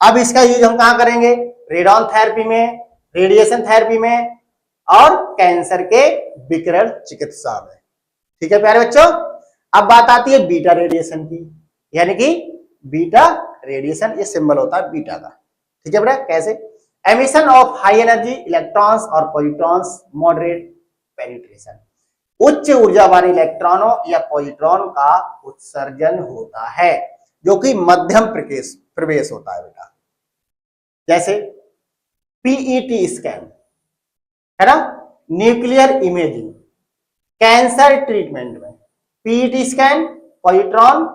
Speaker 1: अब इसका यूज हम कहां करेंगे, रेडॉन थेरेपी में, रेडिएशन थेरेपी में और कैंसर के विकिरण चिकित्सा में। ठीक है प्यारे बच्चों। अब बात आती है बीटा रेडिएशन की, यानी कि बीटा रेडिएशन, ये सिंबल होता है बीटा का। ठीक है बेटा, कैसे, emission of high energy electrons और पॉजिट्रॉन्स, मॉडरेट पेनिट्रेशन, उच्च ऊर्जा वाले इलेक्ट्रॉनों या पॉजिट्रॉन का उत्सर्जन होता है, जो कि मध्यम प्रवेश होता है बेटा। जैसे पीईटी स्कैन, है ना, न्यूक्लियर इमेजिंग, कैंसर ट्रीटमेंट में PET scan, positron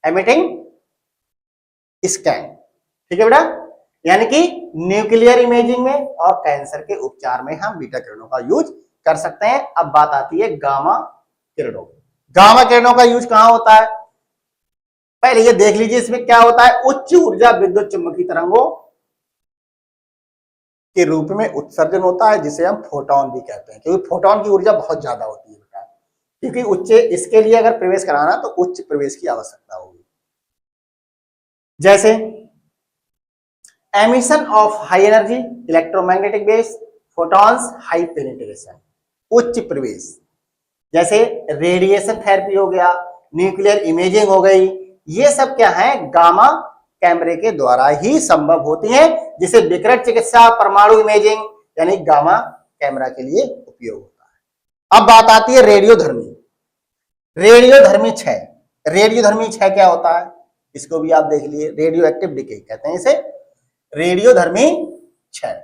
Speaker 1: emitting scan. ठीक है बेटा, यानी कि न्यूक्लियर इमेजिंग में और कैंसर के उपचार में हम बीटा किरणों का यूज कर सकते हैं। अब बात आती है गामा किरणों की। गामा किरणों का यूज कहां होता है, पहले ये देख लीजिए इसमें क्या होता है, उच्च ऊर्जा विद्युत चुम्बकीय तरंगों के रूप में उत्सर्जन होता है, जिसे हम फोटोन भी कहते हैं, क्योंकि फोटोन की ऊर्जा बहुत ज्यादा होती है बेटा, क्योंकि उच्च, इसके लिए अगर प्रवेश कराना तो उच्च प्रवेश की आवश्यकता होगी। जैसे emission of high energy electromagnetic waves, photons, high penetration, उच्च प्रवेश। जैसे रेडिएशन थेरेपी हो गया, न्यूक्लियर इमेजिंग हो गई, ये सब क्या है, गामा कैमरे के द्वारा ही संभव होती है, जिसे विकिरण चिकित्सा, परमाणु इमेजिंग यानी गामा कैमरा के लिए उपयोग होता है। अब बात आती है रेडियोधर्मी। रेडियोधर्मी क्षय, रेडियोधर्मी क्षय क्या होता है, इसको भी आप देख लिए, रेडियो एक्टिव डिके कहते हैं इसे, रेडियोधर्मी क्षय,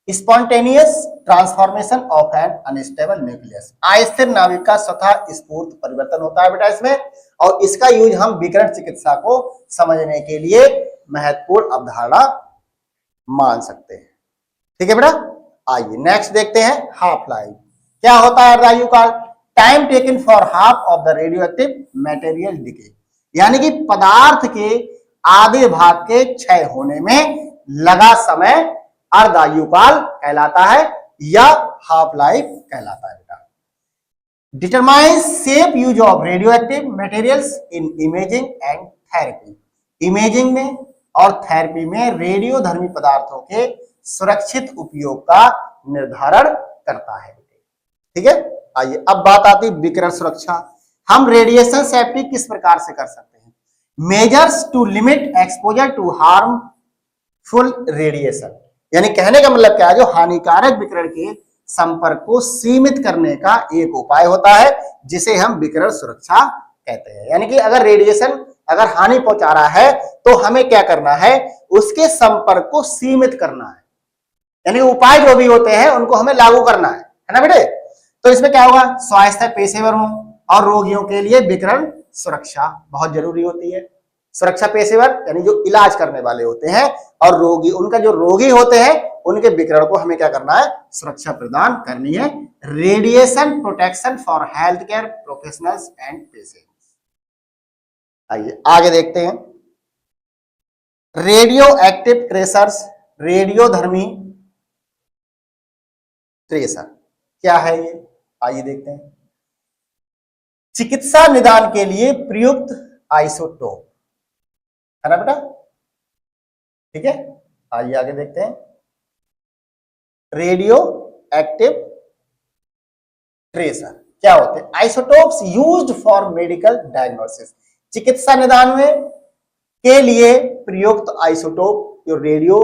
Speaker 1: spontaneous transformation of N unstable nucleus, अस्थिर नाभिक का स्वतः स्फूर्त परिवर्तन होता है बेटा इसमें, और इसका यूज हम विकिरण चिकित्सा को समझने के लिए महत्वपूर्ण अवधारणा मान सकते हैं। ठीक है बेटा, आइए नेक्स्ट देखते हैं हाफ लाइफ। क्या होता है अर्धायु काल, time taken for half of the radio active material decay, यानी कि पदार्थ के आधे भाग के क्षय होने में लगा समय अर्धायु काल कहलाता है या हाफ लाइफ कहलाता है बेटा। Determines safe use of radio active materials in imaging and therapy, imaging में और थेरेपी में रेडियोधर्मी पदार्थों के सुरक्षित उपयोग का निर्धारण करता है। ठीक है, आइए अब बात आती है विकिरण सुरक्षा। हम रेडिएशन सेफ्टी किस प्रकार से कर सकते हैं, measures to limit exposure to harmful radiation, यानी कहने का मतलब क्या है, जो हानिकारक विकिरण के संपर्क को सीमित करने का एक उपाय होता है, जिसे हम विकिरण सुरक्षा कहते हैं। यानी कि अगर रेडिएशन अगर हानि पहुंचा रहा है तो हमें क्या करना है, उसके संपर्क को सीमित करना है, यानी उपाय जो भी होते हैं उनको हमें लागू करना है ना बेटे। तो इसमें क्या होगा, स्वास्थ्य पेशेवरों और रोगियों के लिए विकिरण सुरक्षा बहुत जरूरी होती है। सुरक्षा पेशेवर यानी जो इलाज करने वाले होते हैं, और रोगी, उनका जो रोगी होते हैं उनके विकिरण को हमें क्या करना है, सुरक्षा प्रदान करनी है। Radiation protection for health care professionals and patients. आइए आगे देखते हैं, रेडियो एक्टिव ट्रेसर्स, रेडियोधर्मी ट्रेसर क्या है ये, आइए देखते हैं। चिकित्सा निदान के लिए प्रयुक्त आइसोटोप, है ना बेटा। ठीक है, आइए आगे देखते हैं, रेडियो एक्टिव ट्रेसर क्या होते हैं, isotopes used for medical diagnosis, चिकित्सा निदान में के लिए प्रयुक्त आइसोटोप जो रेडियो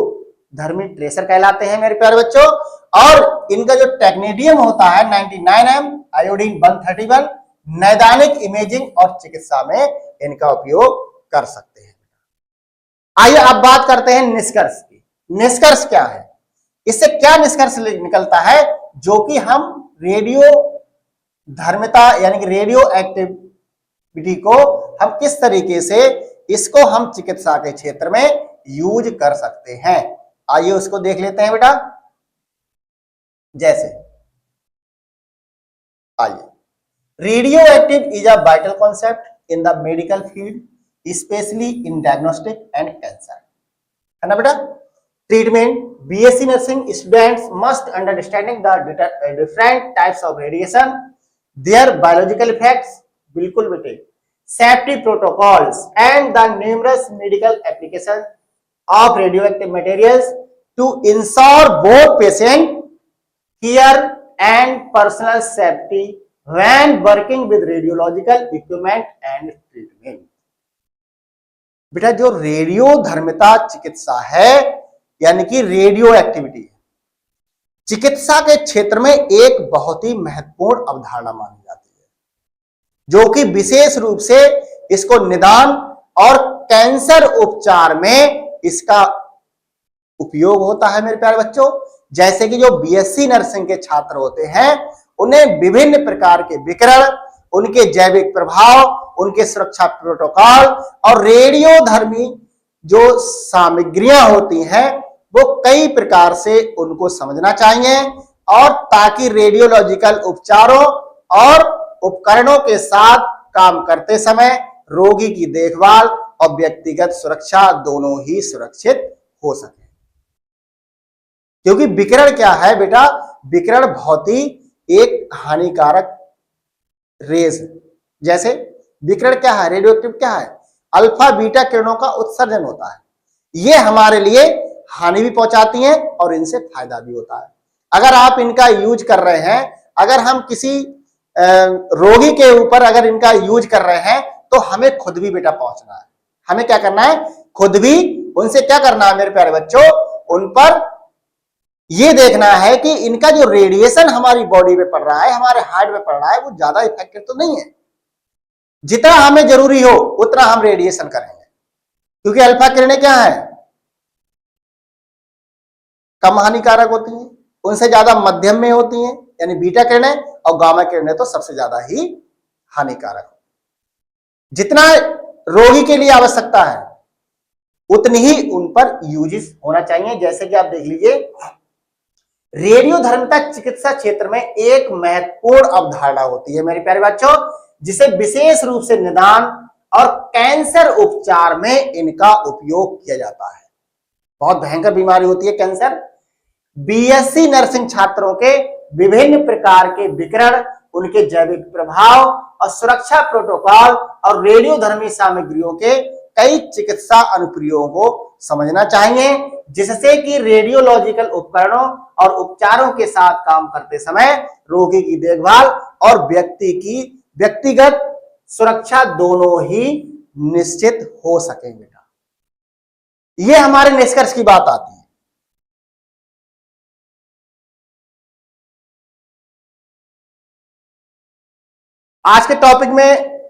Speaker 1: धर्मी ट्रेसर कहलाते हैं मेरे प्यारे बच्चों। और इनका जो टेक्नीडियम होता है 99M आयोडीन 131, नैदानिक इमेजिंग और चिकित्सा में इनका उपयोग कर सकते हैं। आइए अब बात करते हैं निष्कर्ष की। निष्कर्ष क्या है, इससे क्या निष्कर्ष निकलता है, जो कि हम रेडियो धर्मिता यानी कि रेडियो एक्टिविटी को हम किस तरीके से इसको हम चिकित्सा के क्षेत्र में यूज कर सकते हैं। आइए उसको देख लेते हैं बेटा। जैसे आइए, radioactive is a vital concept in the medical field, specially in diagnostic and cancer, है ना बेटा। Treatment, BSc nursing students must understanding the different types of radiation, their biological effects, बिल्कुल बेटे, safety protocols and the numerous medical application of radioactive materials to ensure both patient care and personal safety when working with radiological equipment and treatment। बेटा जो रेडियो धर्मिता चिकित्सा है यानी कि रेडियो एक्टिविटी चिकित्सा के क्षेत्र में एक बहुत ही महत्वपूर्ण अवधारणा मानी जाती है, जो कि विशेष रूप से इसको निदान और कैंसर उपचार में इसका उपयोग होता है मेरे प्यारे बच्चों। जैसे कि जो बीएससी नर्सिंग के छात्र होते हैं उन्हें विभिन्न प्रकार के विकिरण, उनके जैविक प्रभाव, उनके सुरक्षा प्रोटोकॉल और रेडियोधर्मी जो सामग्रियां होती हैं वो कई प्रकार से उनको समझना चाहिए, और ताकि रेडियोलॉजिकल उपचारों और उपकरणों के साथ काम करते समय रोगी की देखभाल और व्यक्तिगत सुरक्षा दोनों ही सुरक्षित हो सके। क्योंकि विकिरण क्या है बेटा, विकिरण बहुत ही एक हानिकारक रेज, जैसे विकिरण क्या है, रेडियोएक्टिव क्या है, अल्फा बीटा किरणों का उत्सर्जन होता है। ये हमारे लिए हानि भी पहुंचाती हैं और इनसे फायदा भी होता है। अगर आप इनका यूज कर रहे हैं, अगर हम किसी रोगी के ऊपर अगर इनका यूज कर रहे हैं तो हमें खुद भी बेटा पहुंचना है। हमें क्या करना है, खुद भी उनसे क्या करना है मेरे प्यारे बच्चों, उन पर ये देखना है कि इनका जो रेडिएशन हमारी बॉडी पे पड़ रहा है, हमारे हार्ट पे पड़ रहा है, वो ज्यादा इफेक्टिव तो नहीं है। जितना हमें जरूरी हो उतना हम रेडिएशन करेंगे, क्योंकि अल्फा किरणें क्या है, कम हानिकारक होती हैं, उनसे ज्यादा मध्यम में होती हैं, यानी बीटा किरणें, और गामा किरणें तो सबसे ज्यादा ही हानिकारक। जितना रोगी के लिए आवश्यकता है उतनी ही उन पर यूजेस होना चाहिए। जैसे कि आप देख लीजिए, रेडियोधर्मिता चिकित्सा क्षेत्र में एक महत्वपूर्ण अवधारणा होती है मेरे प्यारे बच्चों, जिसे विशेष रूप से निदान और कैंसर उपचार में इनका उपयोग किया जाता है। बहुत भयंकर बीमारी होती है कैंसर। बीएससी नर्सिंग छात्रों के विभिन्न प्रकार के विकिरण, उनके जैविक प्रभाव और सुरक्षा प्रोटोकॉल और रेडियोधर्मी सामग्रियों के कई चिकित्सा अनुप्रयोगों को समझना चाहिए, जिससे कि रेडियोलॉजिकल उपकरणों और उपचारों के साथ काम करते समय रोगी की देखभाल और व्यक्तिगत सुरक्षा दोनों ही निश्चित हो सके बेटा। यह हमारे निष्कर्ष की बात आती है। आज के टॉपिक में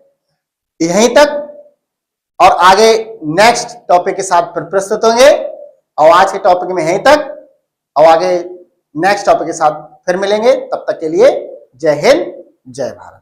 Speaker 1: यहीं तक, और आगे नेक्स्ट टॉपिक के साथ फिर प्रस्तुत होंगे। और आज के टॉपिक में यहीं तक, और आगे नेक्स्ट टॉपिक के साथ फिर मिलेंगे। तब तक के लिए जय हिंद, जय भारत।